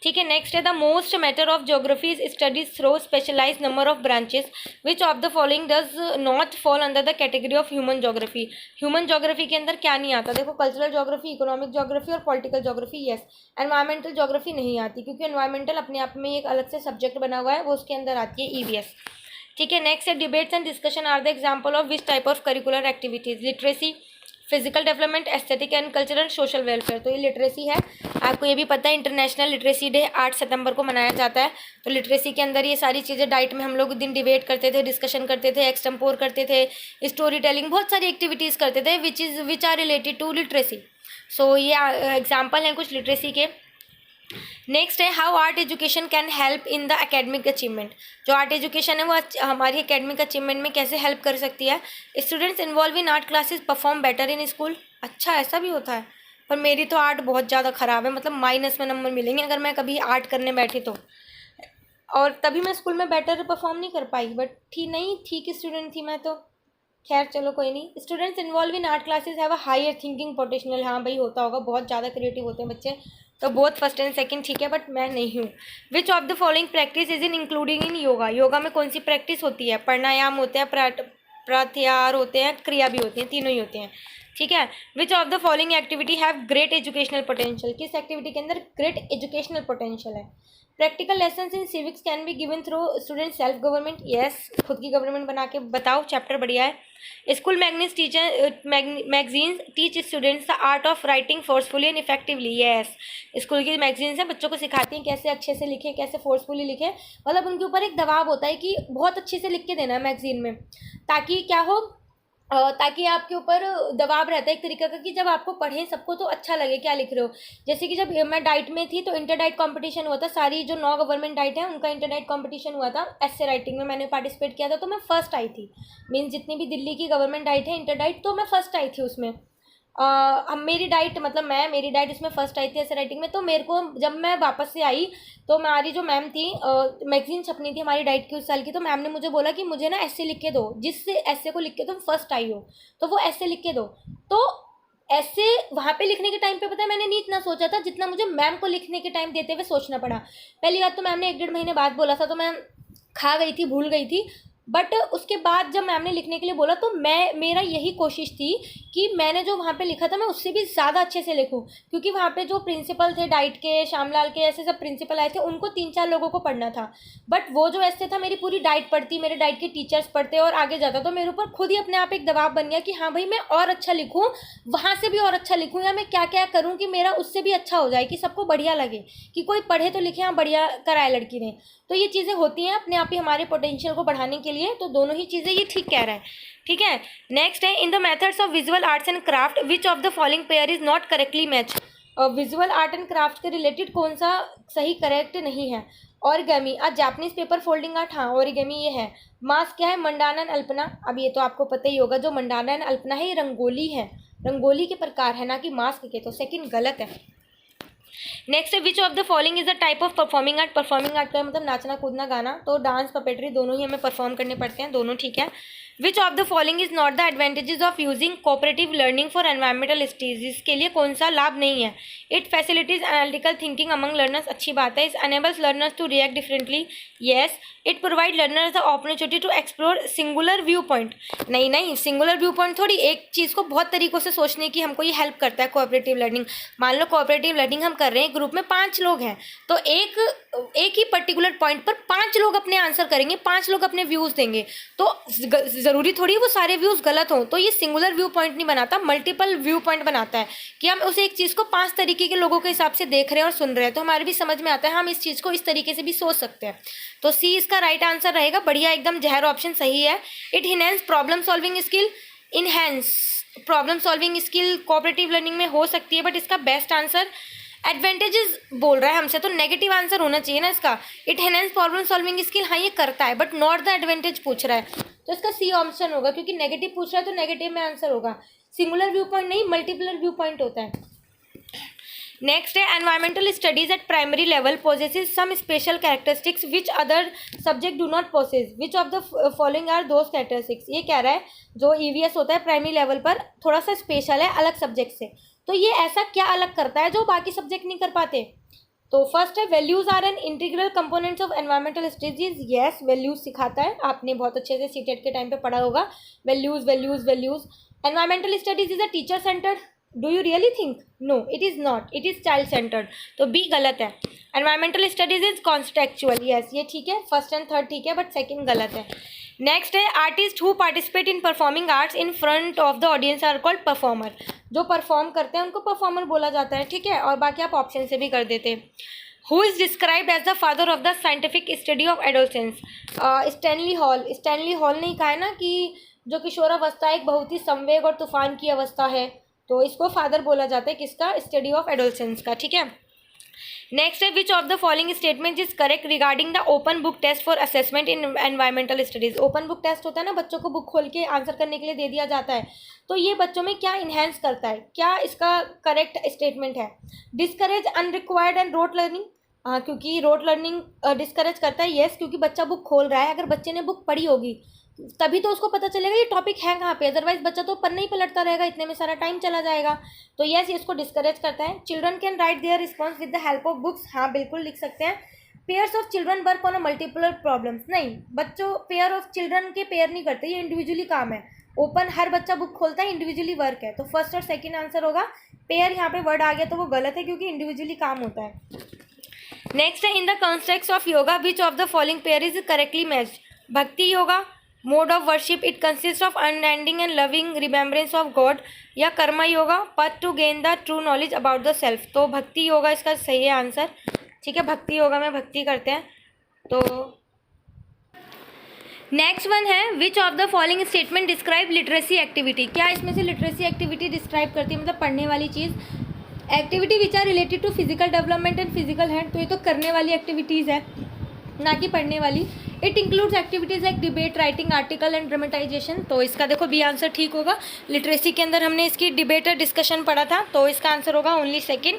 ठीक है, नेक्स्ट है the most matter of geography is studies through specialise number of branches, which of the following does not fall under the category of human geography? Human geography के अंदर क्या नहीं आता? देखो, कल्चरल ज्योग्राफी, इकोनॉमिक ज्योग्राफी और political geography, yes. Environmental geography नहीं आती, क्योंकि एनवायरमेंटल अपने आप में एक अलग से सब्जेक्ट बना हुआ है, वो उसके अंदर आती है EVS। ठीक है, नेक्स्ट है debates and discussion are the example of which type of curricular activities? Literacy, physical development, aesthetic and cultural, social welfare, तो ये लिटरेसी है। आपको ये भी पता है इंटरनेशनल लिटरेसी डे 8 सितंबर को मनाया जाता है। तो लिटरेसी के अंदर ये सारी चीज़ें, डाइट में हम लोग दिन डिबेट करते थे, डिस्कशन करते थे, एक्सटेम्पोर करते थे, स्टोरी टेलिंग, बहुत सारी एक्टिविटीज़ करते थे which are related to literacy. So ये एग्जाम्पल हैं कुछ लिटरेसी के। नेक्स्ट है how art education can help in the academic achievement? जो आर्ट एजुकेशन है वो हमारी एकेडमिक अचीवमेंट में कैसे हेल्प कर सकती है? Students involve in art classes perform better in school. अच्छा, ऐसा भी होता है, पर मेरी तो आर्ट बहुत ज़्यादा ख़राब है, मतलब माइनस में नंबर मिलेंगे अगर मैं कभी आर्ट करने बैठी तो, और तभी मैं स्कूल में बेटर परफॉर्म नहीं कर पाई। बट ठीक स्टूडेंट थी मैं तो, खैर चलो कोई नहीं। Students involve in art classes have a higher thinking potential, हाँ भाई होता होगा, बहुत ज़्यादा क्रिएटिव होते हैं बच्चे, तो बोथ फर्स्ट एंड सेकंड ठीक है, बट मैं नहीं हूँ। विच of the following practice is in including in yoga? Yoga में कौन सी प्रैक्टिस होती है? प्राणायाम होते हैं, प्रत्याहार होते हैं, क्रिया भी होती हैं, तीनों ही होते हैं। ठीक है। Which of the following activity have great educational potential, किस एक्टिविटी के अंदर ग्रेट एजुकेशनल पोटेंशियल है। Practical lessons in civics can be given through student self government, yes, खुद की गवर्नमेंट बना के बताओ, चैप्टर बढ़िया है। School magazines teach students the art of writing forcefully and effectively, yes, school की मैगजीन्स है बच्चों को सिखाती हैं कैसे अच्छे से लिखें, कैसे फोर्सफुली लिखें, मतलब उनके ऊपर एक दबाव होता है कि बहुत अच्छे से लिख के देना है मैगजीन में, ताकि क्या हो, ताकि आपके ऊपर दबाव रहता है एक तरीके का कि जब आपको पढ़ें सबको तो अच्छा लगे क्या लिख रहे हो। जैसे कि जब मैं डाइट में थी तो इंटर डाइट कंपटीशन हुआ था, सारी जो 9 गवर्नमेंट डाइट है उनका इंटर डाइट कंपटीशन हुआ था, एस्से राइटिंग में मैंने पार्टिसिपेट किया था, तो मैं फर्स्ट आई थी। मीन्स जितनी भी दिल्ली की गवर्नमेंट डाइट है इंटर डाइट, तो मैं फर्स्ट आई थी उसमें। अब मेरी डाइट मतलब मेरी डाइट इसमें फर्स्ट आई थी ऐसे राइटिंग में। तो मेरे को जब मैं वापस से आई तो हमारी जो मैम थी, मैगजीन छपनी थी हमारी डाइट की उस साल की, तो मैम ने मुझे बोला कि मुझे ना ऐसे लिख के दो, जिस ऐसे को लिख के तुम फर्स्ट आई हो तो वो ऐसे लिख के दो। तो ऐसे वहाँ पे लिखने के टाइम पे पता है मैंने नहीं इतना सोचा था जितना मुझे मैम को लिखने के टाइम देते हुए सोचना पड़ा। पहली बात तो मैम ने 1-1.5 महीने बाद बोला था तो मैं खा गई थी, भूल गई थी। बट उसके बाद जब मैम ने लिखने के लिए बोला तो मेरा यही कोशिश थी कि मैंने जो वहाँ पे लिखा था मैं उससे भी ज़्यादा अच्छे से लिखूँ, क्योंकि वहाँ पे जो प्रिंसिपल थे डाइट के, श्यामलाल के, ऐसे सब प्रिंसिपल आए थे, उनको 3-4 लोगों को पढ़ना था। बट वो जो ऐसे था मेरी पूरी डाइट पढ़ती, मेरे डाइट के टीचर्स पढ़ते और आगे जाता, तो मेरे ऊपर खुद ही अपने आप एक दबाव बन गया कि हाँ भाई मैं और अच्छा लिखूँ, वहाँ से भी और अच्छा लिखूँ, या मैं क्या क्या करूँ कि मेरा उससे भी अच्छा हो जाए, कि सबको बढ़िया लगे, कि कोई पढ़े तो लिखे, हाँ बढ़िया कराए लड़की ने। तो ये चीज़ें होती हैं अपने आप ही हमारे पोटेंशियल को बढ़ाने के लिए, तो दोनों ही चीज़ें ये ठीक कह रहा है, ठीक है। नेक्स्ट है, in the methods of visual arts and craft which of the following pair is not correctly match. Visual art and craft के रिलेटेड कौन सा सही करेक्ट नहीं है। Origami, Japanese paper folding art, हाँ ओरिगेमी ये है। मास्क क्या है, मंडाना एंड अल्पना, अब ये तो आपको पता ही होगा, जो मंडाना एंड अल्पना है ये रंगोली है, रंगोली के प्रकार है ना कि मास्क के, तो सेकंड गलत है। नेक्स्ट है, which of the following is the type of performing art. Performing art का मतलब नाचना कूदना गाना, तो डांस पपेट्री दोनों ही हमें परफॉर्म करने पड़ते हैं, दोनों ठीक है। Which of the following is not the advantages of using cooperative learning for environmental studies, के लिए कौन सा लाभ नहीं है। It facilities analytical thinking among learners, अच्छी बात है। It enables learners to react differently, yes. It provide learners the opportunity to explore singular view point, नहीं सिंगुलर व्यू पॉइंट थोड़ी, एक चीज़ को बहुत तरीक़ों से सोचने की हमको ये हेल्प करता है कोऑपरेटिव लर्निंग। मान लो कोऑपरेटिव लर्निंग हम कर रहे हैं, ग्रुप में 5 लोग हैं, तो एक ही पर्टिकुलर पॉइंट पर 5 लोग अपने आंसर करेंगे, 5 लोग अपने व्यूज़ देंगे, तो ज़रूरी थोड़ी वो सारे व्यूज़ गलत हों, तो ये सिंगुलर व्यू पॉइंट नहीं बनाता, मल्टीपल व्यू पॉइंट बनाता है, कि हम उस एक चीज़ को 5 तरीके के लोगों के हिसाब से देख रहे हैं और सुन रहे हैं, तो हमारे भी समझ में आता है हम इस चीज़ को इस तरीके से भी सोच सकते हैं। तो सी इसका राइट आंसर रहेगा, बढ़िया एकदम, जहर ऑप्शन सही है। It enhance problem solving skill, enhance problem solving skill cooperative learning में हो सकती है, बट इसका बेस्ट आंसर एडवांटेजेस बोल रहा है हमसे, तो नेगेटिव आंसर होना चाहिए ना इसका। It enhance problem solving skill, हाँ ये करता है, बट नॉट द एडवांटेज पूछ रहा है, तो इसका सी ऑप्शन होगा, क्योंकि नेगेटिव पूछ रहा है तो नेगेटिव में आंसर होगा। सिंगुलर व्यू पॉइंट नहीं, मल्टीपल व्यू पॉइंट होता है। नेक्स्ट है, environmental studies at primary level possesses some special characteristics which other subject do not possess, which of the following are those characteristics. ये कह रहा है जो ईवीएस होता है प्राइमरी लेवल पर थोड़ा सा स्पेशल है अलग सब्जेक्ट से, तो ये ऐसा क्या अलग करता है जो बाकी सब्जेक्ट नहीं कर पाते। तो फर्स्ट है, values are an integral components of environmental studies, yes values सिखाता है, आपने बहुत अच्छे से सीटेट के टाइम पे पढ़ा होगा, values values values. Environmental studies is a teacher centred, do you really think, no it is not, it is child centred, तो बी गलत है। Environmental studies is contextual, yes ये ठीक है, फर्स्ट एंड थर्ड ठीक है, बट सेकंड गलत है। नेक्स्ट है, artist who participate in performing arts in front of the audience are called performer, जो परफॉर्म करते हैं उनको परफॉर्मर बोला जाता है, ठीक है, और बाकी आप ऑप्शन से भी कर देते हैं। Who is described as the father of the scientific study of adolescence, Stanley Hall. Stanley Hall ने कहा है ना कि जो किशोरावस्था एक बहुत ही संवेग और तूफान की अवस्था है, तो इसको फादर बोला जाता है किसका, स्टडी ऑफ एडोलसेंस का, ठीक है। नेक्स्ट है, which of the following statement is correct regarding the open book test for assessment in environmental studies. Open book test होता है ना, बच्चों को बुक खोल के आंसर करने के लिए दे दिया जाता है, तो ये बच्चों में क्या इन्हेंस करता है, क्या इसका करेक्ट स्टेटमेंट है। Discourage unrequired and rote learning, हाँ क्योंकि रोट लर्निंग डिस्करेज करता है, येस क्योंकि बच्चा बुक खोल रहा है, अगर बच्चे ने बुक पढ़ी होगी तभी तो उसको पता चलेगा ये टॉपिक है कहाँ पे, अदरवाइज बच्चा तो पढ़ने ही पलटता रहेगा, इतने में सारा टाइम चला जाएगा, तो यस ये इसको डिस्करेज करता है। Children can write there response with the help of books, हाँ बिल्कुल लिख सकते हैं। Pairs of children work on a multiple problems, नहीं बच्चों पेयर ऑफ चिल्ड्रन के पेयर नहीं करते, ये इंडिविजुअली काम है, ओपन हर बच्चा बुक खोलता है, इंडिविजुअली वर्क है। तो फर्स्ट और सेकंड आंसर होगा। पेयर यहाँ पे वर्ड आ गया तो वो गलत है क्योंकि इंडिविजुअली काम होता है। नेक्स्ट है, in the context of yoga which of the following pair is correctly matched. Bhakti yoga, mode of worship, it consist of unending and loving remembrance of God, या karma yoga, path to gain the true knowledge about the self. तो भक्ति योगा इसका सही है आंसर। ठीक है, भक्ति योगा में भक्ति करते हैं। तो नेक्स्ट वन है, which of the following statement describe literacy activity. क्या इसमें से लिटरेसी एक्टिविटी डिस्क्राइब करती है, मतलब पढ़ने वाली चीज़। Activity which are related to physical development and physical health, तो ये तो करने वाली एक्टिविटीज़ है ना कि पढ़ने वाली। It includes activities like debate, writing, article and dramatisation. तो इसका देखो बी आंसर ठीक होगा। लिटरेसी के अंदर हमने इसकी डिबेट और डिस्कशन पढ़ा था, तो इसका आंसर होगा ओनली सेकेंड।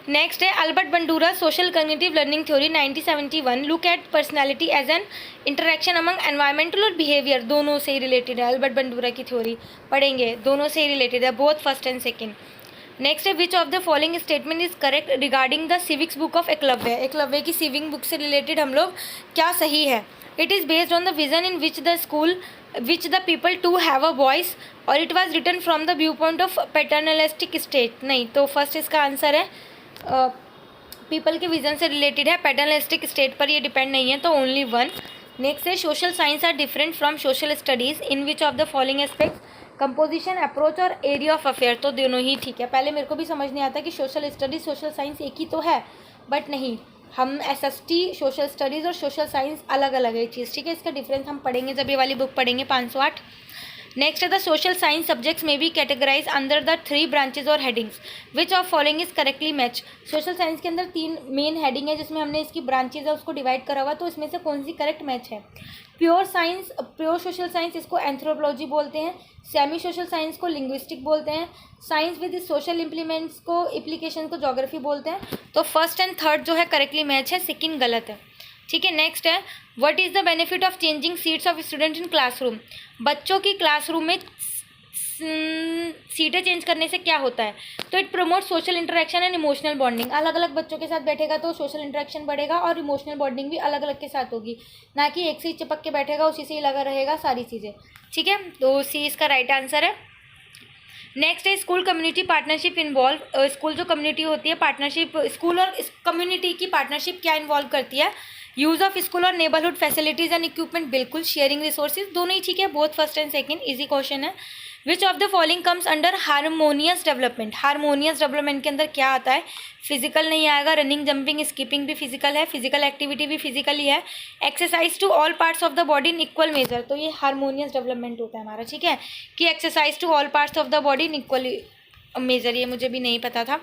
नेक्स्ट है, Albert Bandura social cognitive learning theory 1971 look at personality as an interaction among environmental और बिहेवियर। दोनों से ही रिलेटेड है, अल्बर्ट बंडूरा की थ्योरी पढ़ेंगे, दोनों से ही रिलेटेड है, both first and second. Next है, which of the following statement is correct regarding the civics book of Eklavya. Eklavya की सिविक बुक से रिलेटेड हम लोग क्या सही है। It is based on the vision in which the school which the people to have a voice, और it was written from the view point of paternalistic state. नहीं, तो फर्स्ट इसका आंसर है पीपल के विजन से रिलेटेड है, पैटर्नलिस्टिक स्टेट पर ये डिपेंड नहीं है, तो ओनली वन। नेक्स्ट है, social science are different from social studies in which of the following aspects, composition, approach और एरिया ऑफ अफेयर। तो दोनों ही ठीक है। पहले मेरे को भी समझ नहीं आता कि सोशल स्टडीज़ सोशल साइंस एक ही तो है, बट नहीं, हम SST सोशल स्टडीज़ और सोशल साइंस अलग अलग है चीज़। ठीक है, इसका डिफरेंस हम पढ़ेंगे जब ये वाली बुक पढ़ेंगे 508। नेक्स्ट है, द सोशल साइंस सब्जेक्ट्स में be categorize under the 3 branches और headings which of following is correctly match. Social science के अंदर 3 मेन हेडिंग है जिसमें हमने इसकी ब्रांचेज है उसको डिवाइड करा हुआ, तो इसमें से कौन सी करेक्ट मैच है। Pure science, pure social science इसको एंथ्रोपोलॉजी बोलते हैं, सेमी सोशल साइंस को लिंग्विस्टिक बोलते हैं, साइंस विद सोशल इम्प्लीमेंट्स को एप्लीकेशन को जोग्राफी बोलते हैं। तो फर्स्ट एंड थर्ड जो है करेक्टली मैच है, सेकंड गलत है। ठीक है, नेक्स्ट है, what is the benefit of changing seats of student in classroom. बच्चों की क्लासरूम में सीटें चेंज करने से क्या होता है। तो it promote social interaction and emotional bonding. अलग अलग बच्चों के साथ बैठेगा तो सोशल इंटरेक्शन बढ़ेगा और इमोशनल बॉन्डिंग भी अलग अलग के साथ होगी, ना कि एक से ही चिपक के बैठेगा उसी से ही लगा रहेगा सारी चीज़ें। ठीक है, तो सी इसका राइट आंसर है। नेक्स्ट है, school community partnership involve. School जो कम्युनिटी होती है, पार्टनरशिप स्कूल और कम्युनिटी की पार्टनरशिप क्या इन्वॉल्व करती है। यूज़ ऑफ स्कूल और नेबरहुड फैसिलिटीज़ एंड इक्विपमेंट, बिल्कुल। शेयरिंग रिसोर्सेज, दोनों ही ठीक है, both first and second, easy question है। Which of the following comes under harmonious development. Harmonious development के अंदर क्या आता है। फिजिकल नहीं आएगा, रनिंग, जंपिंग, स्कीपिंग भी फिजिकल है, फिजिकल एक्टिविटी भी फिजिकली है, exercise to all parts of the body in equal measure. तो ये हारमोनियस डेवलपमेंट होता है हमारा। ठीक है, कि exercise to all parts of the body in equal measure, ये मुझे भी नहीं पता था।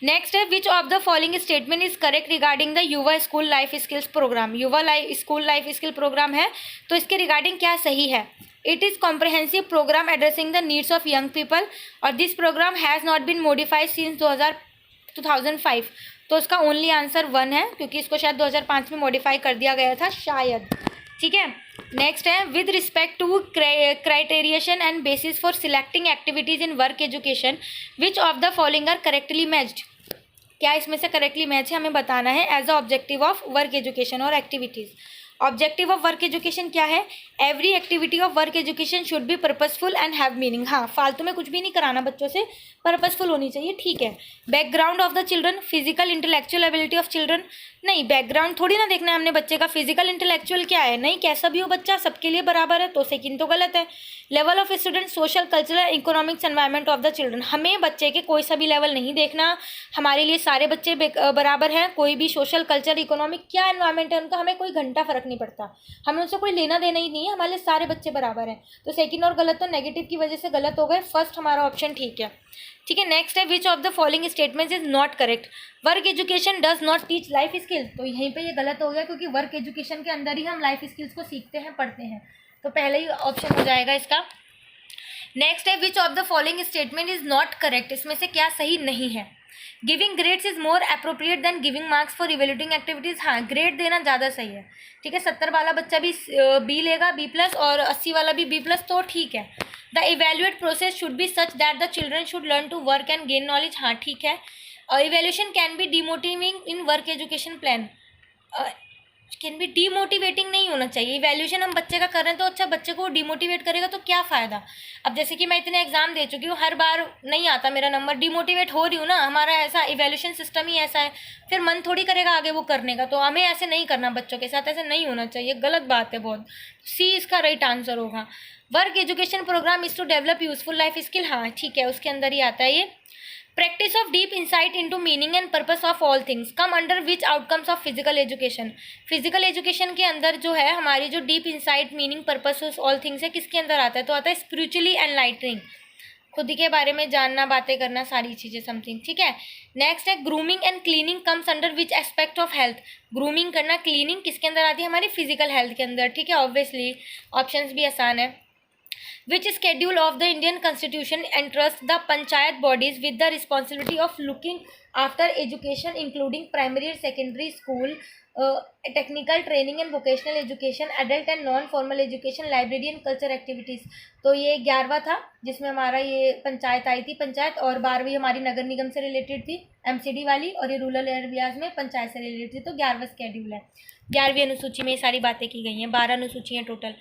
नेक्स्ट है, which of the following statement is correct regarding the Yuva school life skills programme. Yuva school life skill programme है, तो इसके रिगार्डिंग क्या सही है। It is comprehensive programme addressing the needs of young people और this programme has not been modified since 2005। तो इसका ओनली आंसर 1 है, क्योंकि इसको शायद 2005 में मॉडिफाई कर दिया गया था शायद। ठीक है, नेक्स्ट है, with respect to criterion and basis for selecting activities in work education which of the following are correctly matched. क्या इसमें से करेक्टली मैच है, हमें बताना है। As a objective of work education और activities, objective of work education क्या है। Every activity of work education should be purposeful and have meaning. हाँ, फालतू में कुछ भी नहीं कराना बच्चों से, पर्पसफुल होनी चाहिए। ठीक है, background of the children, physical intellectual ability of children. नहीं, बैकग्राउंड थोड़ी ना देखना है हमने बच्चे का, फिजिकल इंटेलेक्चुअल क्या है। नहीं, कैसा भी हो बच्चा सबके लिए बराबर है, तो सेकंड तो गलत है। Level of student, social, cultural, economics environment of the children. हमें बच्चे के कोई सा भी लेवल नहीं देखना, हमारे लिए सारे बच्चे बराबर हैं। कोई भी सोशल, कल्चर, इकोनॉमिक क्या एनवायरनमेंट है उनका, हमें कोई घंटा फर्क नहीं पड़ता, हमें उनसे कोई लेना देना ही नहीं है, हमारे सारे बच्चे बराबर हैं। तो सेकंड और गलत तो नेगेटिव की वजह से गलत हो गए, फर्स्ट हमारा ऑप्शन ठीक है। ठीक है, नेक्स्ट है, which of the following statements is not correct. Work education does not teach life skill. तो यहीं पे ये गलत हो गया, क्योंकि वर्क एजुकेशन के अंदर ही हम लाइफ स्किल्स को सीखते हैं, पढ़ते हैं, तो पहले ही ऑप्शन हो जाएगा इसका। नेक्स्ट है, which of the following statement is not correct. इसमें से क्या सही नहीं है। Giving grades is more appropriate than giving marks for evaluating activities. हाँ, ग्रेड देना ज़्यादा सही है। ठीक है, 70 वाला बच्चा भी बी लेगा, B+, और 80 वाला भी B+, तो ठीक है। The evaluate process should be such that the children should learn to work and gain knowledge. हाँ, ठीक है। Evaluation can be demotivating in work education plan. Can be demotivating नहीं होना चाहिए। इवैल्यूएशन हम बच्चे का कर रहे हैं तो अच्छा, बच्चे को डीमोटिवेट करेगा तो क्या फ़ायदा। अब जैसे कि मैं इतने एग्जाम दे चुकी हूँ, हर बार नहीं आता मेरा नंबर, डीमोटिवेट हो रही हूँ ना, हमारा ऐसा इवैल्यूएशन सिस्टम ही ऐसा है, फिर मन थोड़ी करेगा आगे वो करने का। तो हमें ऐसे नहीं करना, बच्चों के साथ ऐसे नहीं होना चाहिए, गलत बात है बहुत। सी इसका राइट आंसर होगा। Work education programme is to develop useful life skill, हाँ ठीक है, उसके अंदर ही आता है ये। Practice of deep insight into meaning and purpose of all things come under which outcomes of physical education. Physical education के अंदर जो है हमारी जो deep insight meaning purpose of all things है, किसके अंदर आता है, तो आता है स्पिरिचुअली एनलाइटनिंग, खुद के बारे में जानना, बातें करना, सारी चीज़ें समथिंग, ठीक है। नेक्स्ट है grooming and cleaning comes under which aspect of health. Grooming करना, क्लीनिंग किसके अंदर आती है, हमारी फिजिकल हेल्थ के अंदर, ठीक है। ऑब्वियसली ऑप्शंस भी आसान है। Which schedule of the Indian Constitution entrusts the panchayat bodies with the responsibility of looking after education including primary and secondary school, technical training and vocational education, adult and non-formal education, library and culture activities। तो ये 11वां था जिसमें हमारा ये पंचायत आई थी, पंचायत, और 12वीं हमारी नगर निगम से रिलेटेड थी, एमसीडी वाली, और ये रूरल एरियाज में पंचायत से रिलेटेड थी। तो 11वां स्केड्यूल है। 11वीं अनुसूची में ये सारी बातें की गई हैं, 12 अनुसूचियाँ टोटल,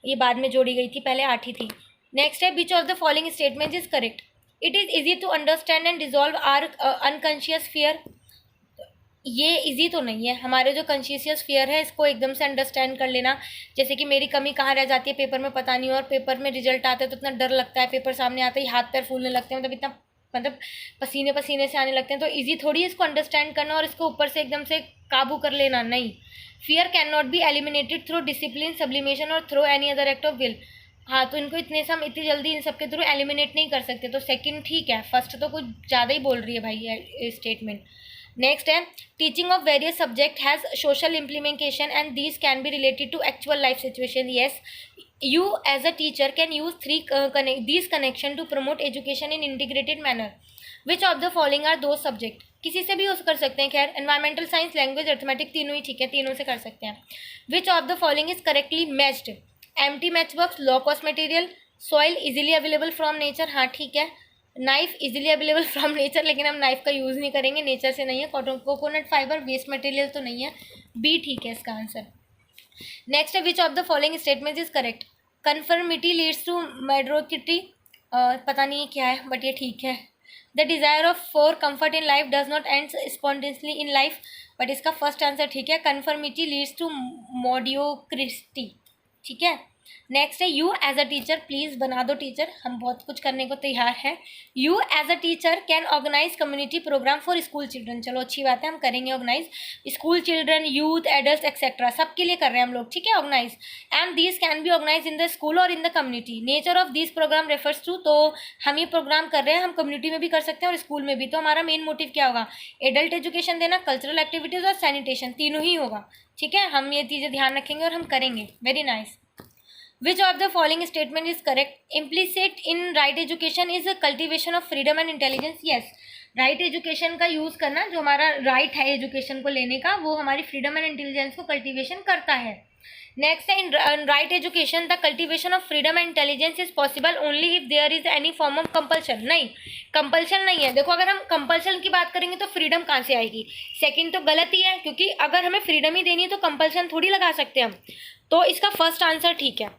ये बाद में जोड़ी गई थी, पहले 8 ही थी। नेक्स्ट है which of the following statement is correct. It is easy to understand and dissolve our unconscious fear. ये इजी तो नहीं है, हमारे जो कॉन्शियस फियर है इसको एकदम से अंडरस्टैंड कर लेना। जैसे कि मेरी कमी कहाँ रह जाती है पेपर में पता नहीं, और पेपर में रिजल्ट आता है तो इतना डर लगता है, पेपर सामने आते ही हाथ पैर फूलने लगते हैं, मतलब इतना मतलब पसीने पसीने से आने लगते हैं। तो इजी थोड़ी है इसको अंडरस्टैंड करना और इसको ऊपर से एकदम से काबू कर लेना, नहीं। Fear can not be eliminated through discipline, sublimation और through any other act of will. हाँ, तो इनको इतने से हम इतनी जल्दी इन सब के थ्रू एलिमिनेट नहीं कर सकते। तो सेकंड ठीक है, फर्स्ट तो कुछ ज़्यादा ही बोल रही है भाई ये स्टेटमेंट। नेक्स्ट है teaching of various subject has social implementation and these can be related to actual life situation. Yes, you as a teacher can use these connection to promote education in integrated manner. Which of the following are those subject? किसी से भी यूज कर सकते हैं, खैर एनवायरमेंटल साइंस, लैंग्वेज, अर्थमेटिक, तीनों ही ठीक है, तीनों से कर सकते हैं। विच of the following is correctly matched? Empty match box, low cost material, soil easily available from nature, हाँ ठीक है। Knife easily available from nature, लेकिन हम नाइफ का यूज़ नहीं करेंगे, नेचर से नहीं है। Cotton, coconut fibre waste material तो नहीं है, बी ठीक है इसका आंसर। नेक्स्ट है which of the following statement is correct? Conformity leads to mediocrity, पता नहीं क्या है बट ये ठीक है। The desire of for comfort in life does not end spontaneously in life, but इसका फर्स्ट आंसर ठीक है। कन्फर्मिटी लीड्स टू मॉडियोक्रिस्टी, ठीक है। नेक्स्ट है you as a teacher, please बना दो टीचर, हम बहुत कुछ करने को तैयार हैं। You as a teacher can organise community programme for school children, चलो अच्छी बात है, हम करेंगे organise school children, youth, adult etcetera, सबके लिए कर रहे हैं हम लोग, ठीक है, organise. And these can be organise in the school और in the community. Nature of this programme refers to, तो हम ये प्रोग्राम कर रहे हैं, हम कम्युनिटी में भी कर सकते हैं और स्कूल में भी। तो हमारा मेन मोटिव क्या होगा? एडल्ट एजुकेशन देना, कल्चरल एक्टिविटीज़ और सैनिटेशन, तीनों ही होगा, ठीक है। हम ये चीज़ें ध्यान रखेंगे और हम करेंगे। Very nice. Which of the following statement is correct? Implicit in right education is a cultivation of freedom and intelligence. Yes, right education का यूज़ करना, जो हमारा राइट है एजुकेशन को लेने का, वो हमारी फ्रीडम एंड इंटेलिजेंस को कल्टिवेशन करता है। नेक्स्ट है in right education the cultivation of freedom and intelligence is possible only if there is any form of compulsion. नहीं, कंपल्शन नहीं है। देखो, अगर हम कंपल्शन की बात करेंगे तो फ्रीडम कहाँ से आएगी? सेकंड तो गलत ही है, क्योंकि अगर हमें फ्रीडम ही देनी है तो कंपल्शन थोड़ी लगा सकते हैं हम। तो इसका फर्स्ट आंसर ठीक है।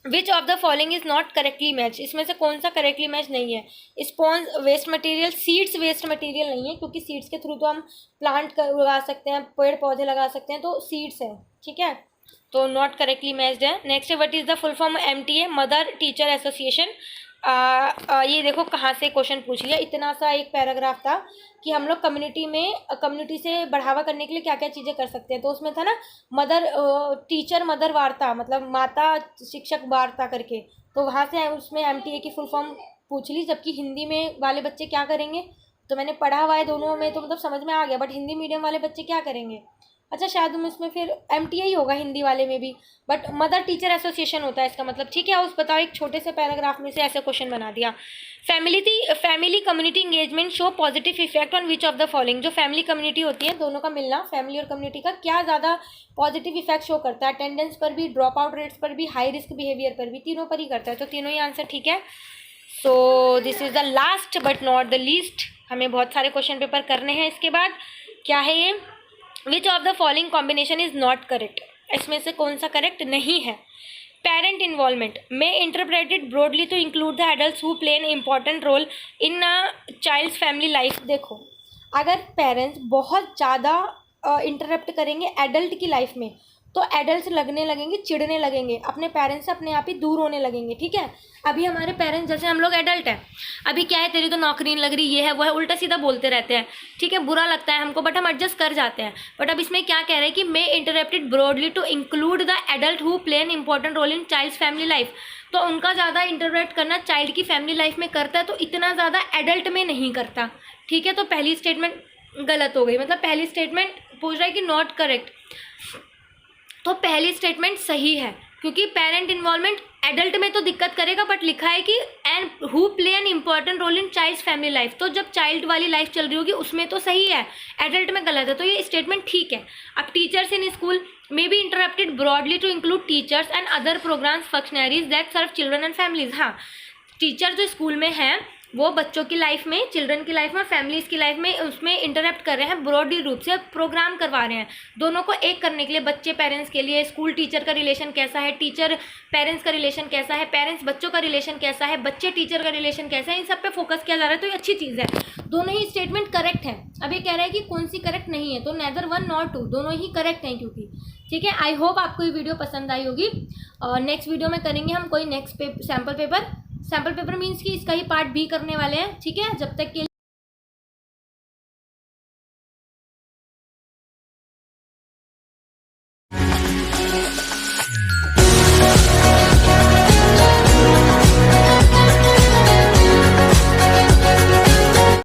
Which of the following is not correctly match, इसमें से कौन सा करेक्टली मैच नहीं है? Sponge waste material, seeds waste material नहीं है, क्योंकि सीड्स के थ्रू तो हम प्लांट लगा सकते हैं, पेड़ पौधे लगा सकते हैं, तो सीड्स है, ठीक है, तो नॉट करेक्टली मैच्ड है। नेक्स्ट है what is the full form MTA, mother teacher association. ये देखो कहाँ से क्वेश्चन पूछ लिया, इतना सा एक पैराग्राफ था कि हम लोग कम्युनिटी से बढ़ावा करने के लिए क्या क्या चीज़ें कर सकते हैं। तो उसमें था ना मदर टीचर मदर वार्ता, मतलब माता शिक्षक वार्ता करके, तो वहाँ से उसमें MTA की फुल फॉर्म पूछ ली। जबकि हिंदी में वाले बच्चे क्या करेंगे, तो मैंने पढ़ा हुआ है दोनों में, तो मतलब समझ में आ गया, बट हिंदी मीडियम वाले बच्चे क्या करेंगे? अच्छा, शायद इसमें फिर MTA ही होगा हिंदी वाले में भी, बट मदर टीचर एसोसिएशन होता है इसका मतलब, ठीक है। उस बताओ एक छोटे से पैराग्राफ में से ऐसे क्वेश्चन बना दिया। Family community engagement show positive effect on which of the following. जो फैमिली कम्युनिटी होती है, दोनों का मिलना, फैमिली और कम्युनिटी का, क्या ज़्यादा पॉजिटिव इफेक्ट शो करता है? अटेंडेंस पर भी, ड्रॉप आउट रेट्स पर भी, हाई रिस्क बिहेवियर पर भी, तीनों पर ही करता है। तो तीनों ही आंसर ठीक है। So this is the last but not the least, हमें बहुत सारे क्वेश्चन पेपर करने हैं। इसके बाद क्या है ये which of the following combination is not correct, इसमें से कौन सा करेक्ट नहीं है। Parent involvement may interpreted broadly to include the adults who play an important role in a child's family life. देखो, अगर पेरेंट्स बहुत ज़्यादा इंटरप्ट करेंगे एडल्ट की लाइफ में तो एडल्ट लगने लगेंगे, चिढ़ने लगेंगे, अपने पेरेंट्स से अपने आप ही दूर होने लगेंगे, ठीक है। अभी हमारे पेरेंट्स, जैसे हम लोग एडल्ट हैं, अभी क्या है, तेरी तो नौकरी नहीं लग रही, ये है वो है, उल्टा सीधा बोलते रहते हैं, ठीक है, बुरा लगता है हमको, बट हम एडजस्ट कर जाते हैं। बट अब इसमें क्या कह रहे हैं कि may interpreted broadly to include the adult who play an important role in child's family life. तो उनका ज़्यादा इंटरप्रेट करना चाइल्ड की फैमिली लाइफ में करता है, तो इतना ज़्यादा एडल्ट में नहीं करता, ठीक है। तो पहली स्टेटमेंट गलत हो गई, मतलब पहली स्टेटमेंट पूछ रहा है कि नॉट करेक्ट, तो पहली स्टेटमेंट सही है, क्योंकि पेरेंट इन्वॉल्वमेंट एडल्ट में तो दिक्कत करेगा, बट लिखा है कि and who play an important role in child's family life, तो जब चाइल्ड वाली लाइफ चल रही होगी उसमें तो सही है, एडल्ट में गलत है, तो ये स्टेटमेंट ठीक है। अब teachers in school may be interpreted broadly to include teachers and other programmes functionaries that serve children and families. हाँ, टीचर जो स्कूल में हैं वो बच्चों की लाइफ में, चिल्ड्रन की लाइफ में और फैमिलीज़ की लाइफ में उसमें इंटरप्ट कर रहे हैं, ब्रॉडली रूप से प्रोग्राम करवा रहे हैं, दोनों को एक करने के लिए, बच्चे पेरेंट्स के लिए, स्कूल टीचर का रिलेशन कैसा है, टीचर पेरेंट्स का रिलेशन कैसा है, पेरेंट्स बच्चों का रिलेशन कैसा है, बच्चे टीचर का रिलेशन कैसा है, इन सब पे फोकस किया जा रहा है, तो ये अच्छी चीज़ है। दोनों ही स्टेटमेंट करेक्ट है। अब ये कह रहा है कि कौन सी करेक्ट नहीं है, तो नेदर वन नॉर टू, दोनों ही करेक्ट हैं, क्योंकि ठीक है। आई होप आपको ये वीडियो पसंद आई होगी, और नेक्स्ट वीडियो में करेंगे हम कोई नेक्स्ट सैम्पल पेपर मीन्स कि इसका ही पार्ट भी करने वाले हैं, ठीक है। जब तक के लिए